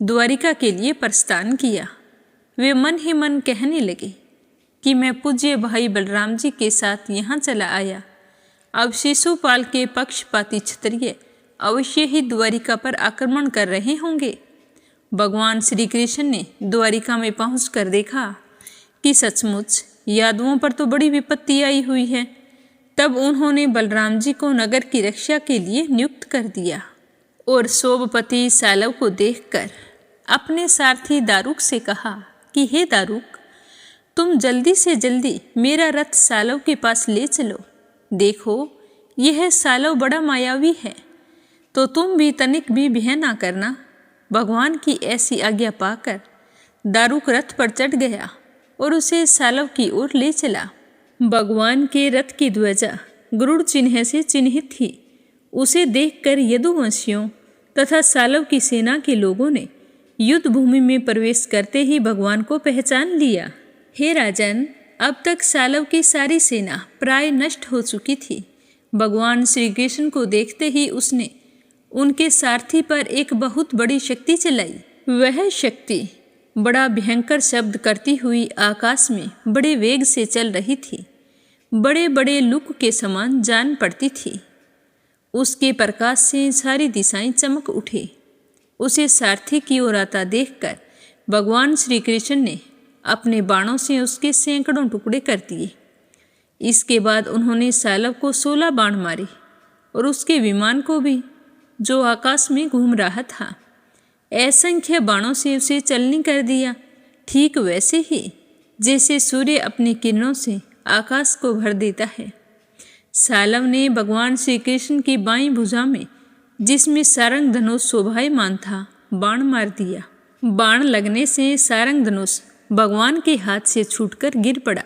द्वारिका के लिए प्रस्थान किया। वे मन ही मन कहने लगे कि मैं पूज्य भाई बलराम जी के साथ यहाँ चला आया। अब शिशुपाल के पक्षपाती क्षत्रिय अवश्य ही द्वारिका पर आक्रमण कर रहे होंगे। भगवान श्री कृष्ण ने द्वारिका में पहुंचकर देखा कि सचमुच यादवों पर तो बड़ी विपत्ति आई हुई है। तब उन्होंने बलराम जी को नगर की रक्षा के लिए नियुक्त कर दिया और सोमपति सालव को देखकर अपने सारथी दारुक से कहा कि हे दारुक, तुम जल्दी से जल्दी मेरा रथ सालव के पास ले चलो। देखो, यह सालव बड़ा मायावी है, तो तुम भी तनिक भी भय ना करना। भगवान की ऐसी आज्ञा पाकर दारुक रथ पर चढ़ गया और उसे सालव की ओर ले चला। भगवान के रथ की ध्वजा गरुड़ चिन्ह से चिन्हित थी। उसे देखकर यदुवंशियों तथा सालव की सेना के लोगों ने युद्ध भूमि में प्रवेश करते ही भगवान को पहचान लिया। हे राजन, अब तक सालव की सारी सेना प्राय नष्ट हो चुकी थी। भगवान श्री कृष्ण को देखते ही उसने उनके सारथी पर एक बहुत बड़ी शक्ति चलाई। वह शक्ति बड़ा भयंकर शब्द करती हुई आकाश में बड़े वेग से चल रही थी। बड़े बड़े लुक के समान जान पड़ती थी। उसके प्रकाश से सारी दिशाएं चमक उठे। उसे सारथी की ओर आता देखकर भगवान श्री कृष्ण ने अपने बाणों से उसके सैकड़ों टुकड़े कर दिए। इसके बाद उन्होंने सालव को 16 बाण मारे और उसके विमान को भी, जो आकाश में घूम रहा था। असंख्य बाणों से उसे चलनी कर दिया, ठीक वैसे ही जैसे सूर्य अपनी किरणों से आकाश को भर देता है। सालव ने भगवान श्री कृष्ण की बाईं भुजा में, जिसमें सारंग धनुष शोभायमान था, बाण मार दिया। बाण लगने से सारंग धनुष भगवान के हाथ से छूटकर गिर पड़ा।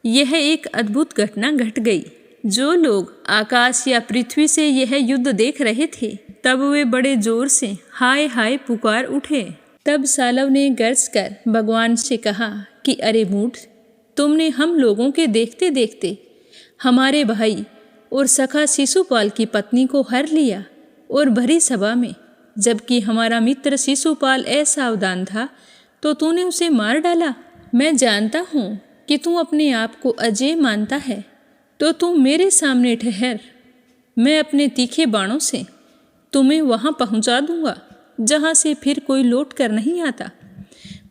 यह एक अद्भुत घटना घट गई। जो लोग आकाश या पृथ्वी से यह युद्ध देख रहे थे, तब वे बड़े जोर से हाय हाय पुकार उठे। तब सालव ने गर्ज कर भगवान से कहा कि अरे मूढ़, तुमने हम लोगों के देखते देखते हमारे भाई और सखा शिशुपाल की पत्नी को हर लिया, और भरी सभा में, जबकि हमारा मित्र शिशुपाल असावधान था, तो तूने उसे मार डाला। मैं जानता हूँ कि तू अपने आप को अजय मानता है, तो तुम मेरे सामने ठहर। मैं अपने तीखे बाणों से तुम्हें वहाँ पहुँचा दूंगा जहाँ से फिर कोई लौट कर नहीं आता।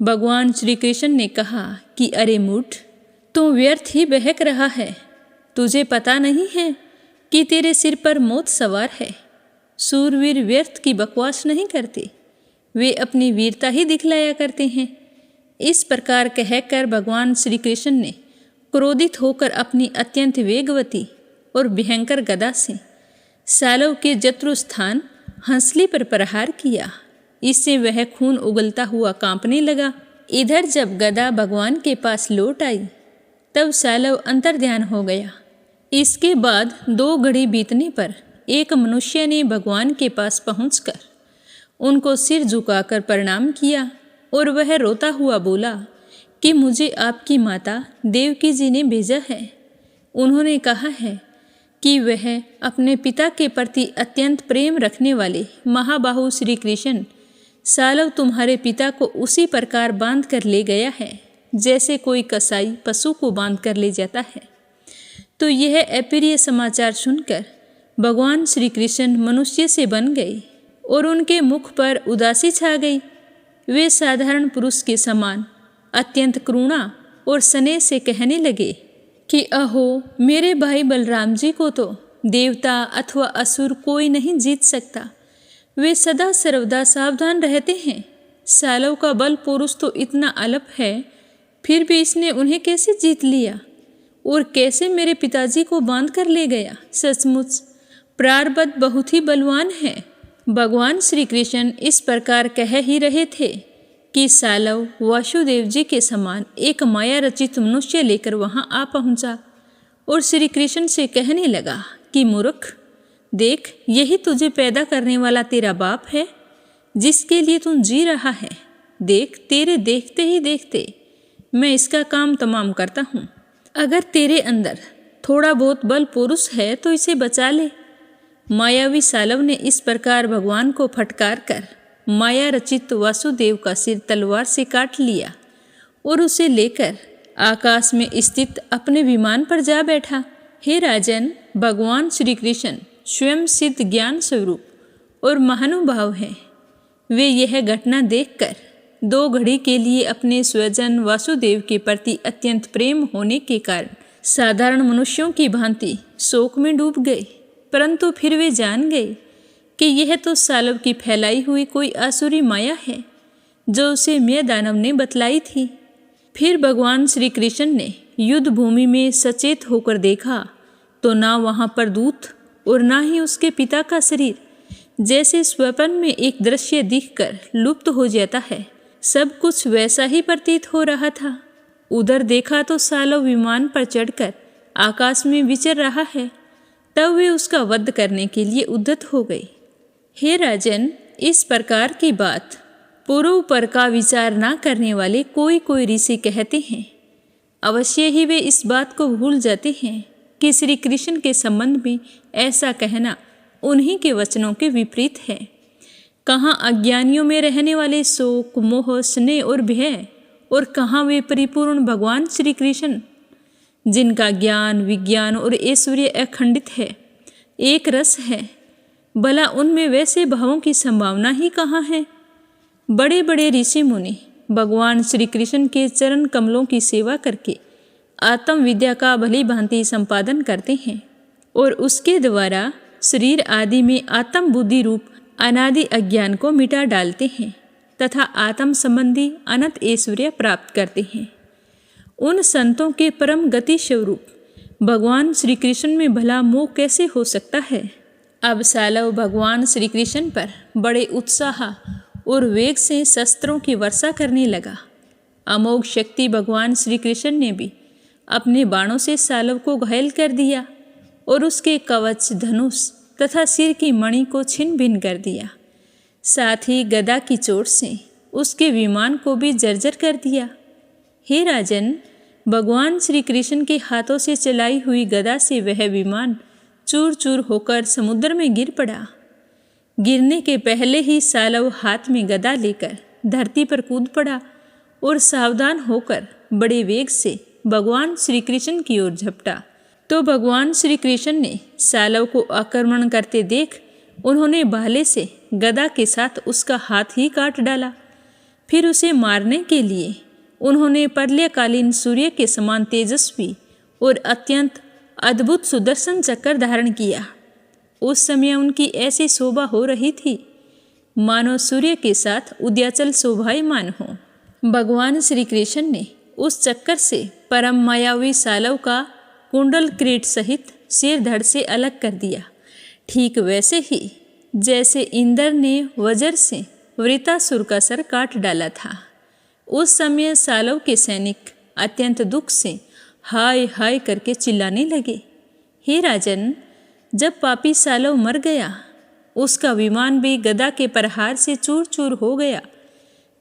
भगवान श्री कृष्ण ने कहा कि अरे मूढ़, तू व्यर्थ ही बहक रहा है। तुझे पता नहीं है कि तेरे सिर पर मौत सवार है। सूरवीर व्यर्थ की बकवास नहीं करते, वे अपनी वीरता ही दिखलाया करते हैं। इस प्रकार कहकर भगवान श्री कृष्ण ने क्रोधित होकर अपनी अत्यंत वेगवती और भयंकर गदा से सालव के जत्रुस्थान हंसली पर प्रहार किया। इससे वह खून उगलता हुआ कांपने लगा। इधर जब गदा भगवान के पास लौट आई, तब सालव अंतर्ध्यान हो गया। इसके बाद 2 घड़ी बीतने पर एक मनुष्य ने भगवान के पास पहुंचकर उनको सिर झुकाकर प्रणाम किया, और वह रोता हुआ बोला कि मुझे आपकी माता देवकी जी ने भेजा है। उन्होंने कहा है कि वह अपने पिता के प्रति अत्यंत प्रेम रखने वाले महाबाहु श्री कृष्ण सालव तुम्हारे पिता को उसी प्रकार बांध कर ले गया है जैसे कोई कसाई पशु को बांध कर ले जाता है। तो यह अप्रिय समाचार सुनकर भगवान श्री कृष्ण मनुष्य से बन गए और उनके मुख पर उदासी छा गई। वे साधारण पुरुष के समान अत्यंत करुणा और स्नेह से कहने लगे कि अहो, मेरे भाई बलराम जी को तो देवता अथवा असुर कोई नहीं जीत सकता। वे सदा सर्वदा सावधान रहते हैं। सालव का बल पुरुष तो इतना अल्प है, फिर भी इसने उन्हें कैसे जीत लिया और कैसे मेरे पिताजी को बांध कर ले गया। सचमुच प्रारब्ध बहुत ही बलवान है। भगवान श्री कृष्ण इस प्रकार कह ही रहे थे कि सालव वासुदेव जी के समान एक माया रचित मनुष्य लेकर वहां आ पहुंचा और श्री कृष्ण से कहने लगा कि मूर्ख, देख, यही तुझे पैदा करने वाला तेरा बाप है जिसके लिए तू जी रहा है। देख, तेरे देखते ही देखते मैं इसका काम तमाम करता हूँ। अगर तेरे अंदर थोड़ा बहुत बल पुरुष है तो इसे बचा ले। मायावी सालव ने इस प्रकार भगवान को फटकार कर माया रचित वासुदेव का सिर तलवार से काट लिया और उसे लेकर आकाश में स्थित अपने विमान पर जा बैठा। हे राजन, भगवान श्री कृष्ण स्वयं सिद्ध ज्ञान स्वरूप और महानुभाव हैं। वे यह घटना देखकर 2 घड़ी के लिए अपने स्वजन वासुदेव के प्रति अत्यंत प्रेम होने के कारण साधारण मनुष्यों की भांति शोक में डूब गए। परंतु फिर वे जान गए कि यह तो सालव की फैलाई हुई कोई आसुरी माया है जो उसे मैं दानव ने बतलाई थी। फिर भगवान श्री कृष्ण ने युद्ध भूमि में सचेत होकर देखा तो ना वहाँ पर दूत और ना ही उसके पिता का शरीर, जैसे स्वप्न में एक दृश्य दिखकर लुप्त हो जाता है, सब कुछ वैसा ही प्रतीत हो रहा था। उधर देखा तो सालव विमान पर चढ़कर आकाश में विचर रहा है। तब वे उसका वध करने के लिए उद्यत हो गए। हे राजन, इस प्रकार की बात पूर्व पर का विचार ना करने वाले कोई कोई ऋषि कहते हैं। अवश्य ही वे इस बात को भूल जाते हैं कि श्री कृष्ण के संबंध में ऐसा कहना उन्हीं के वचनों के विपरीत है। कहाँ अज्ञानियों में रहने वाले शोक, मोह, स्नेह और भय, और कहाँ वे परिपूर्ण भगवान श्री कृष्ण जिनका ज्ञान, विज्ञान और ऐश्वर्य अखंडित है, एक रस है। भला उनमें वैसे भावों की संभावना ही कहाँ है। बड़े बड़े ऋषि मुनि भगवान श्री कृष्ण के चरण कमलों की सेवा करके आत्म विद्या का भली भांति संपादन करते हैं और उसके द्वारा शरीर आदि में आत्म बुद्धि रूप अनादि अज्ञान को मिटा डालते हैं तथा आत्म संबंधी अनंत ऐश्वर्य प्राप्त करते हैं। उन संतों के परम गति स्वरूप भगवान श्री कृष्ण में भला मोह कैसे हो सकता है। अब सालव भगवान श्री कृष्ण पर बड़े उत्साह और वेग से शस्त्रों की वर्षा करने लगा। अमोघ शक्ति भगवान श्री कृष्ण ने भी अपने बाणों से सालव को घायल कर दिया और उसके कवच, धनुष तथा सिर की मणि को छिन्न भिन्न कर दिया। साथ ही गदा की चोट से उसके विमान को भी जर्जर कर दिया। हे राजन, भगवान श्री कृष्ण के हाथों से चलाई हुई गदा से वह विमान चूर चूर होकर समुद्र में गिर पड़ा। गिरने के पहले ही सालव हाथ में गदा लेकर धरती पर कूद पड़ा और सावधान होकर बड़े वेग से भगवान श्री कृष्ण की ओर झपटा। तो भगवान श्री कृष्ण ने सालव को आक्रमण करते देख उन्होंने भाले से गदा के साथ उसका हाथ ही काट डाला। फिर उसे मारने के लिए उन्होंने प्रलयकालीन सूर्य के समान तेजस्वी और अत्यंत अद्भुत सुदर्शन चक्र धारण किया। उस समय उनकी ऐसी शोभा हो रही थी मानो सूर्य के साथ उदयाचल शोभायमान हो। भगवान श्री कृष्ण ने उस चक्कर से परम मायावी सालव का कुंडल क्रीट सहित सिर धड़ से अलग कर दिया। ठीक वैसे ही जैसे इंद्र ने वज्र से वृतासुर का सर काट डाला था। उस समय सालव के सैनिक अत्यंत दुख से हाय हाय करके चिल्लाने लगे। हे राजन, जब पापी सालव मर गया, उसका विमान भी गदा के प्रहार से चूर चूर हो गया,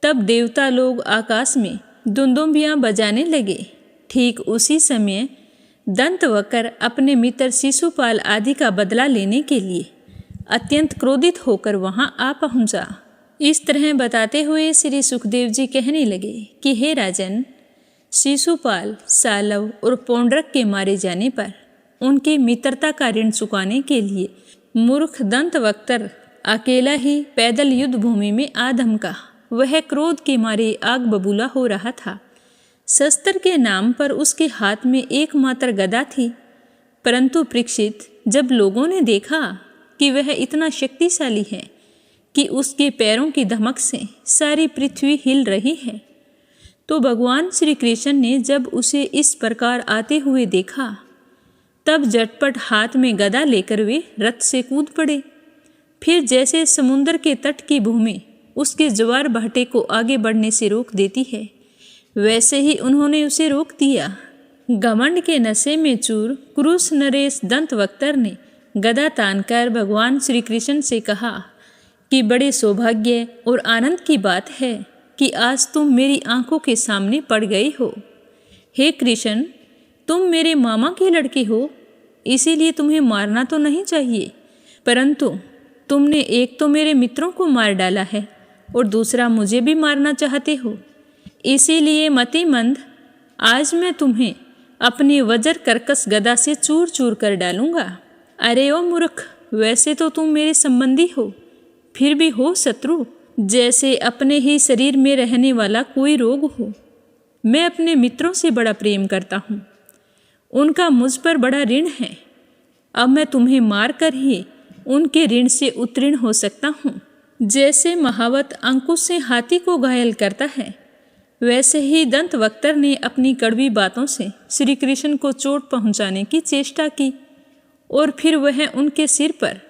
तब देवता लोग आकाश में दुंदुभियां बजाने लगे। ठीक उसी समय दंतवक्र अपने मित्र शिशुपाल आदि का बदला लेने के लिए अत्यंत क्रोधित होकर वहां आ पहुंचा। इस तरह बताते हुए श्री सुखदेव जी कहने लगे कि हे राजन, शिशुपाल, सालव और पौंड्रक के मारे जाने पर उनकी मित्रता का ऋण चुकाने के लिए मूर्ख दंतवक्त्र अकेला ही पैदल युद्ध भूमि में आ धमका। वह क्रोध के मारे आग बबूला हो रहा था। शस्त्र के नाम पर उसके हाथ में एकमात्र गदा थी, परंतु परीक्षित, जब लोगों ने देखा कि वह इतना शक्तिशाली है कि उसके पैरों की धमक से सारी पृथ्वी हिल रही है, तो भगवान श्री कृष्ण ने जब उसे इस प्रकार आते हुए देखा, तब झटपट हाथ में गदा लेकर वे रथ से कूद पड़े। फिर जैसे समुद्र के तट की भूमि उसके ज्वार भाटे को आगे बढ़ने से रोक देती है, वैसे ही उन्होंने उसे रोक दिया। घमंड के नशे में चूर क्रूस नरेश दंतवक्त्र ने गदा तानकर भगवान श्री कृष्ण से कहा कि बड़े सौभाग्य और आनंद की बात है कि आज तुम मेरी आंखों के सामने पड़ गए हो। हे कृष्ण, तुम मेरे मामा के लड़के हो, इसीलिए तुम्हें मारना तो नहीं चाहिए, परंतु तुमने एक तो मेरे मित्रों को मार डाला है और दूसरा मुझे भी मारना चाहते हो। इसीलिए मतिमंद आज मैं तुम्हें अपनी वज्र कर्कश गदा से चूर चूर कर डालूंगा। अरे ओ मूर्ख, वैसे तो तुम मेरे संबंधी हो, फिर भी हो शत्रु, जैसे अपने ही शरीर में रहने वाला कोई रोग हो। मैं अपने मित्रों से बड़ा प्रेम करता हूँ, उनका मुझ पर बड़ा ऋण है। अब मैं तुम्हें मार कर ही उनके ऋण से उत्तीर्ण हो सकता हूँ। जैसे महावत अंकुश से हाथी को घायल करता है, वैसे ही दंतवक्तर ने अपनी कड़वी बातों से श्री कृष्ण को चोट पहुँचाने की चेष्टा की और फिर वह उनके सिर पर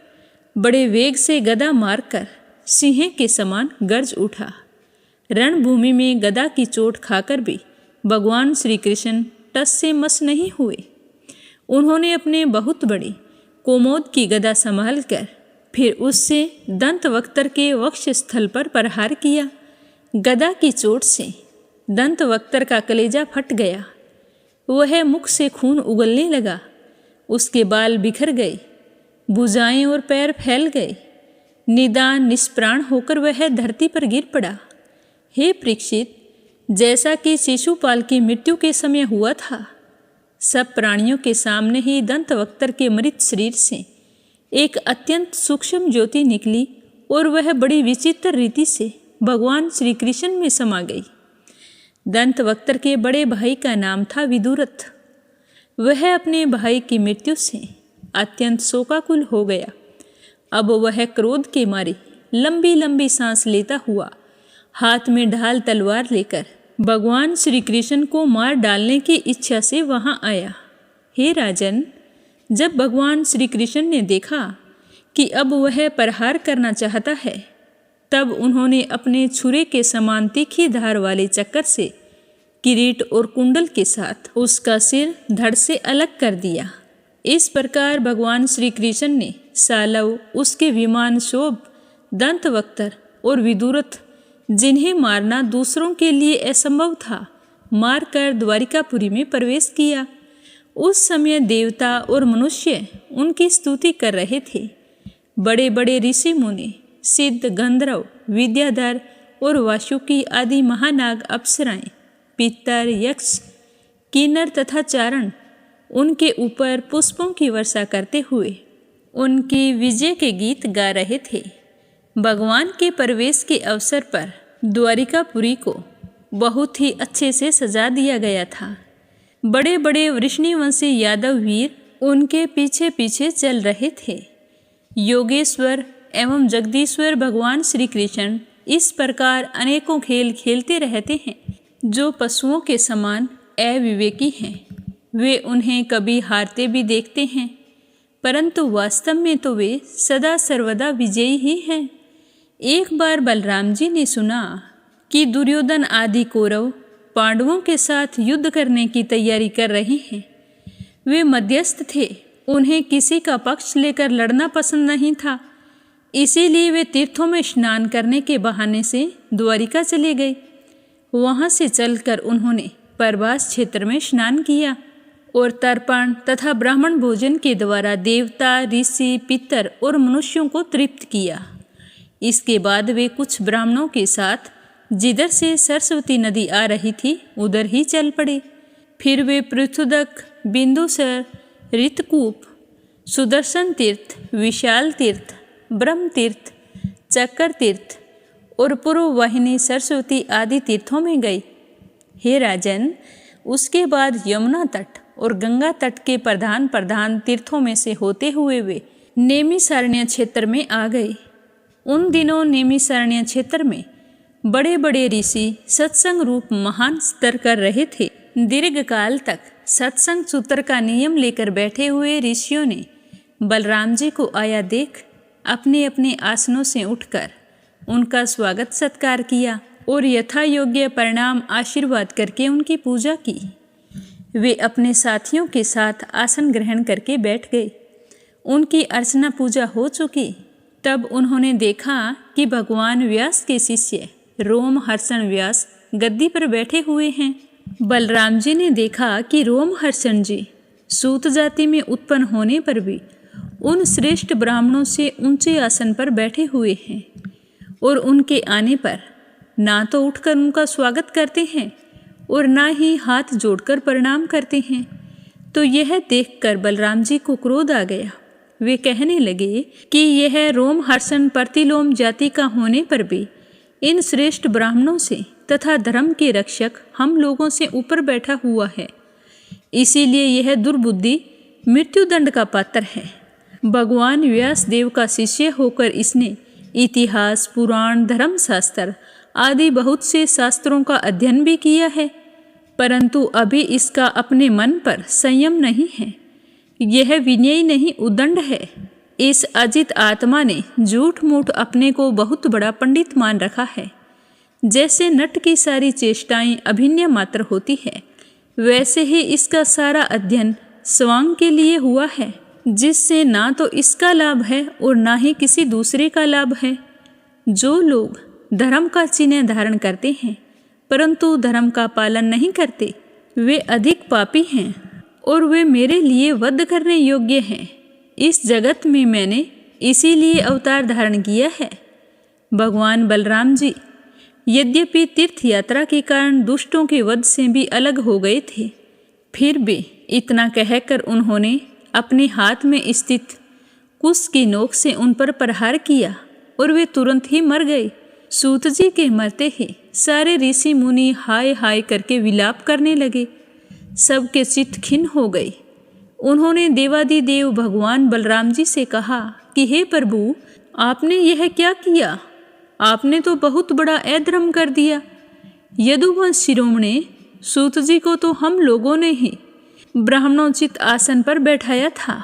बड़े वेग से गदा मारकर सिंह के समान गर्ज उठा। रणभूमि में गदा की चोट खाकर भी भगवान श्री कृष्ण टस से मस नहीं हुए। उन्होंने अपने बहुत बड़ी कोमोद की गदा संभालकर फिर उससे दंतवक्तर के वक्ष स्थल पर प्रहार किया। गदा की चोट से दंतवक्तर का कलेजा फट गया। वह मुख से खून उगलने लगा। उसके बाल बिखर गए, भुजाएं और पैर फैल गए। निदान निष्प्राण होकर वह धरती पर गिर पड़ा। हे परीक्षित, जैसा कि शिशुपाल की मृत्यु के समय हुआ था, सब प्राणियों के सामने ही दंतवक्तर के मृत शरीर से एक अत्यंत सूक्ष्म ज्योति निकली और वह बड़ी विचित्र रीति से भगवान श्री कृष्ण में समा गई। दंतवक्तर के बड़े भाई का नाम था विदुरथ। वह अपने भाई की मृत्यु से अत्यंत शोकाकुल हो गया। अब वह क्रोध के मारे लंबी लंबी सांस लेता हुआ हाथ में ढाल तलवार लेकर भगवान श्री कृष्ण को मार डालने की इच्छा से वहां आया। हे राजन, जब भगवान श्री कृष्ण ने देखा कि अब वह प्रहार करना चाहता है, तब उन्होंने अपने छुरे के समान तीखी धार वाले चक्कर से किरीट और कुंडल के साथ उसका सिर धड़ से अलग कर दिया। इस प्रकार भगवान श्री कृष्ण ने सालव, उसके विमान शोभ, दंतवक्तर और विदुरथ, जिन्हें मारना दूसरों के लिए असंभव था, मारकर द्वारिकापुरी में प्रवेश किया। उस समय देवता और मनुष्य उनकी स्तुति कर रहे थे। बड़े बड़े ऋषि मुनि, सिद्ध, गंधर्व, विद्याधर और वासुकी आदि महानाग, अप्सराएं, पितर, यक्ष, किन्नर तथा चारण उनके ऊपर पुष्पों की वर्षा करते हुए उनकी विजय के गीत गा रहे थे। भगवान के प्रवेश के अवसर पर द्वारिकापुरी को बहुत ही अच्छे से सजा दिया गया था। बड़े बड़े वृष्णिवंशी यादव वीर उनके पीछे पीछे चल रहे थे। योगेश्वर एवं जगदीश्वर भगवान श्री कृष्ण इस प्रकार अनेकों खेल खेलते रहते हैं जो पशुओं के समान अविवेकी हैं। वे उन्हें कभी हारते भी देखते हैं, परंतु वास्तव में तो वे सदा सर्वदा विजयी ही हैं। एक बार बलराम जी ने सुना कि दुर्योधन आदि कौरव पांडवों के साथ युद्ध करने की तैयारी कर रहे हैं। वे मध्यस्थ थे, उन्हें किसी का पक्ष लेकर लड़ना पसंद नहीं था। इसीलिए वे तीर्थों में स्नान करने के बहाने से द्वारिका चले गए। वहां से चलकर उन्होंने परवास क्षेत्र में स्नान किया और तर्पण तथा ब्राह्मण भोजन के द्वारा देवता, ऋषि, पितर और मनुष्यों को तृप्त किया। इसके बाद वे कुछ ब्राह्मणों के साथ जिधर से सरस्वती नदी आ रही थी उधर ही चल पड़े। फिर वे पृथुदक, बिंदुसर, ऋतकूप, सुदर्शन तीर्थ, विशाल तीर्थ, ब्रह्म तीर्थ, चक्कर तीर्थ और पूर्व वाहिनी सरस्वती आदि तीर्थों में गए। हे राजन, उसके बाद यमुना तट और गंगा तट के प्रधान तीर्थों में से होते हुए वे नेमिसारण्य क्षेत्र में आ गए। उन दिनों नेमिसारण्य क्षेत्र में बड़े बड़े ऋषि सत्संग रूप महान स्तर कर रहे थे। दीर्घ काल तक सत्संग सूत्र का नियम लेकर बैठे हुए ऋषियों ने बलराम जी को आया देख अपने अपने आसनों से उठकर उनका स्वागत सत्कार किया और यथा योग्य प्रणाम आशीर्वाद करके उनकी पूजा की। वे अपने साथियों के साथ आसन ग्रहण करके बैठ गए। उनकी अर्चना पूजा हो चुकी। तब उन्होंने देखा कि भगवान व्यास के शिष्य रोमहर्षण व्यास गद्दी पर बैठे हुए हैं। बलराम जी ने देखा कि रोमहर्षण जी सूत जाति में उत्पन्न होने पर भी उन श्रेष्ठ ब्राह्मणों से ऊंचे आसन पर बैठे हुए हैं और उनके आने पर ना तो उठकर उनका स्वागत करते हैं और ना ही हाथ जोड़कर प्रणाम करते हैं। तो यह देखकर बलराम जी को क्रोध आ गया। वे कहने लगे कि यह रोमहर्षण प्रतिलोम जाति का होने पर भी इन श्रेष्ठ ब्राह्मणों से तथा धर्म के रक्षक हम लोगों से ऊपर बैठा हुआ है, इसीलिए यह दुर्बुद्धि मृत्युदंड का पात्र है। भगवान व्यास देव का शिष्य होकर इसने इतिहास, पुराण, धर्मशास्त्र आदि बहुत से शास्त्रों का अध्ययन भी किया है, परंतु अभी इसका अपने मन पर संयम नहीं है। यह विनयी नहीं, उदंड है। इस अजित आत्मा ने झूठ मूठ अपने को बहुत बड़ा पंडित मान रखा है। जैसे नट की सारी चेष्टाएं अभिनय मात्र होती है, वैसे ही इसका सारा अध्ययन स्वांग के लिए हुआ है, जिससे ना तो इसका लाभ है और ना ही किसी दूसरे का लाभ है। जो लोग धर्म का चिन्ह धारण करते हैं परंतु धर्म का पालन नहीं करते, वे अधिक पापी हैं और वे मेरे लिए वध करने योग्य हैं। इस जगत में मैंने इसीलिए अवतार धारण किया है। भगवान बलराम जी यद्यपि तीर्थ यात्रा के कारण दुष्टों के वध से भी अलग हो गए थे, फिर भी इतना कहकर उन्होंने अपने हाथ में स्थित कुश की नोक से उन पर प्रहार किया और वे तुरंत ही मर गए। सूत जी के मरते ही सारे ऋषि मुनि हाय हाय करके विलाप करने लगे। सबके चित्त खिन्न हो गए। उन्होंने देवादिदेव भगवान बलराम जी से कहा कि हे प्रभु, आपने यह क्या किया? आपने तो बहुत बड़ा अधर्म कर दिया। यदुवंश शिरोमणि सूत जी को तो हम लोगों ने ही ब्राह्मणोचित आसन पर बैठाया था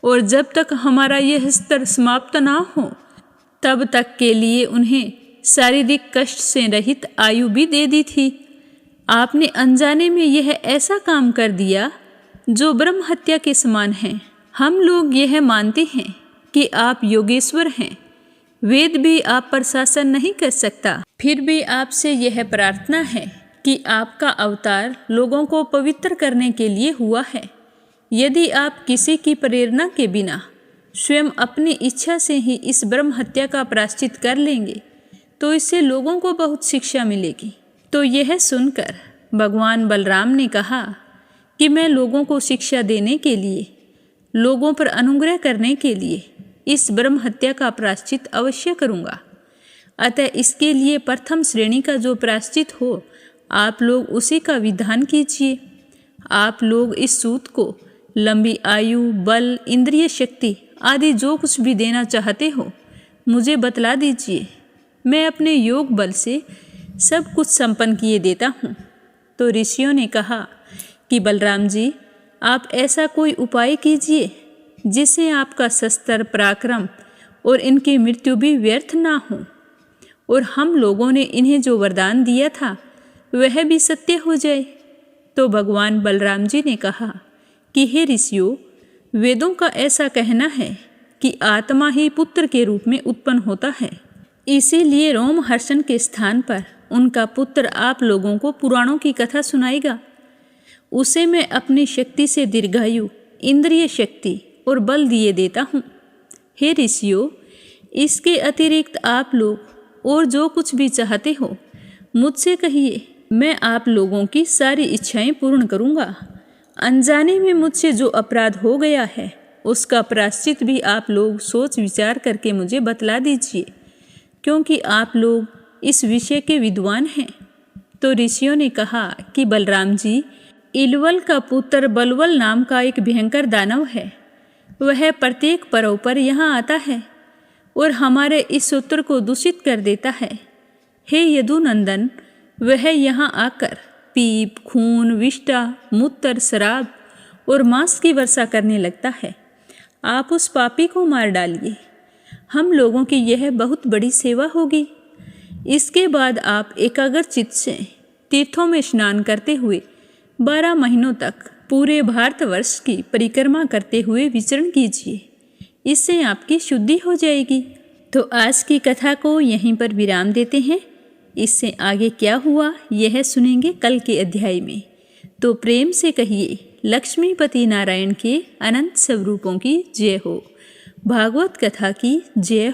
और जब तक हमारा यह स्तर समाप्त ना हो तब तक के लिए उन्हें शारीरिक कष्ट से रहित आयु भी दे दी थी। आपने अनजाने में यह ऐसा काम कर दिया जो ब्रह्म हत्या के समान है। हम लोग यह मानते हैं कि आप योगेश्वर हैं, वेद भी आप पर शासन नहीं कर सकता, फिर भी आपसे यह प्रार्थना है कि आपका अवतार लोगों को पवित्र करने के लिए हुआ है। यदि आप किसी की प्रेरणा के बिना स्वयं अपनी इच्छा से ही इस ब्रह्म हत्या का प्रायश्चित कर लेंगे तो इससे लोगों को बहुत शिक्षा मिलेगी। तो यह सुनकर भगवान बलराम ने कहा कि मैं लोगों को शिक्षा देने के लिए, लोगों पर अनुग्रह करने के लिए इस ब्रह्म हत्या का प्रायश्चित अवश्य करूँगा। अतः इसके लिए प्रथम श्रेणी का जो प्रायश्चित हो, आप लोग उसी का विधान कीजिए। आप लोग इस सूत को लंबी आयु, बल, इंद्रिय शक्ति आदि जो कुछ भी देना चाहते हो मुझे बतला दीजिए। मैं अपने योग बल से सब कुछ संपन्न किए देता हूँ। तो ऋषियों ने कहा कि बलराम जी, आप ऐसा कोई उपाय कीजिए जिससे आपका शस्त्र, पराक्रम और इनकी मृत्यु भी व्यर्थ ना हो और हम लोगों ने इन्हें जो वरदान दिया था वह भी सत्य हो जाए। तो भगवान बलराम जी ने कहा कि हे ऋषियों, वेदों का ऐसा कहना है कि आत्मा ही पुत्र के रूप में उत्पन्न होता है, इसीलिए रोमहर्षण के स्थान पर उनका पुत्र आप लोगों को पुराणों की कथा सुनाएगा। उसे मैं अपनी शक्ति से दीर्घायु, इंद्रिय शक्ति और बल दिए देता हूँ। हे ऋषियों, इसके अतिरिक्त आप लोग और जो कुछ भी चाहते हो मुझसे कहिए, मैं आप लोगों की सारी इच्छाएं पूर्ण करूँगा। अनजाने में मुझसे जो अपराध हो गया है उसका प्रायश्चित भी आप लोग सोच विचार करके मुझे बतला दीजिए, क्योंकि आप लोग इस विषय के विद्वान हैं। तो ऋषियों ने कहा कि बलराम जी, इलवल का पुत्र बलवल नाम का एक भयंकर दानव है। वह प्रत्येक पर्व पर यहाँ आता है और हमारे इस सूत्र को दूषित कर देता है। हे यदुनंदन, वह यहाँ आकर पीप, खून, विष्ठा, मूत्र, शराब और मांस की वर्षा करने लगता है। आप उस पापी को मार डालिए, हम लोगों की यह बहुत बड़ी सेवा होगी। इसके बाद आप एकाग्र चित्त से तीर्थों में स्नान करते हुए 12 महीनों तक पूरे भारतवर्ष की परिक्रमा करते हुए विचरण कीजिए, इससे आपकी शुद्धि हो जाएगी। तो आज की कथा को यहीं पर विराम देते हैं। इससे आगे क्या हुआ यह सुनेंगे कल के अध्याय में। तो प्रेम से कहिए, लक्ष्मीपति नारायण के अनंत स्वरूपों की जय हो, भागवत कथा की जय हो।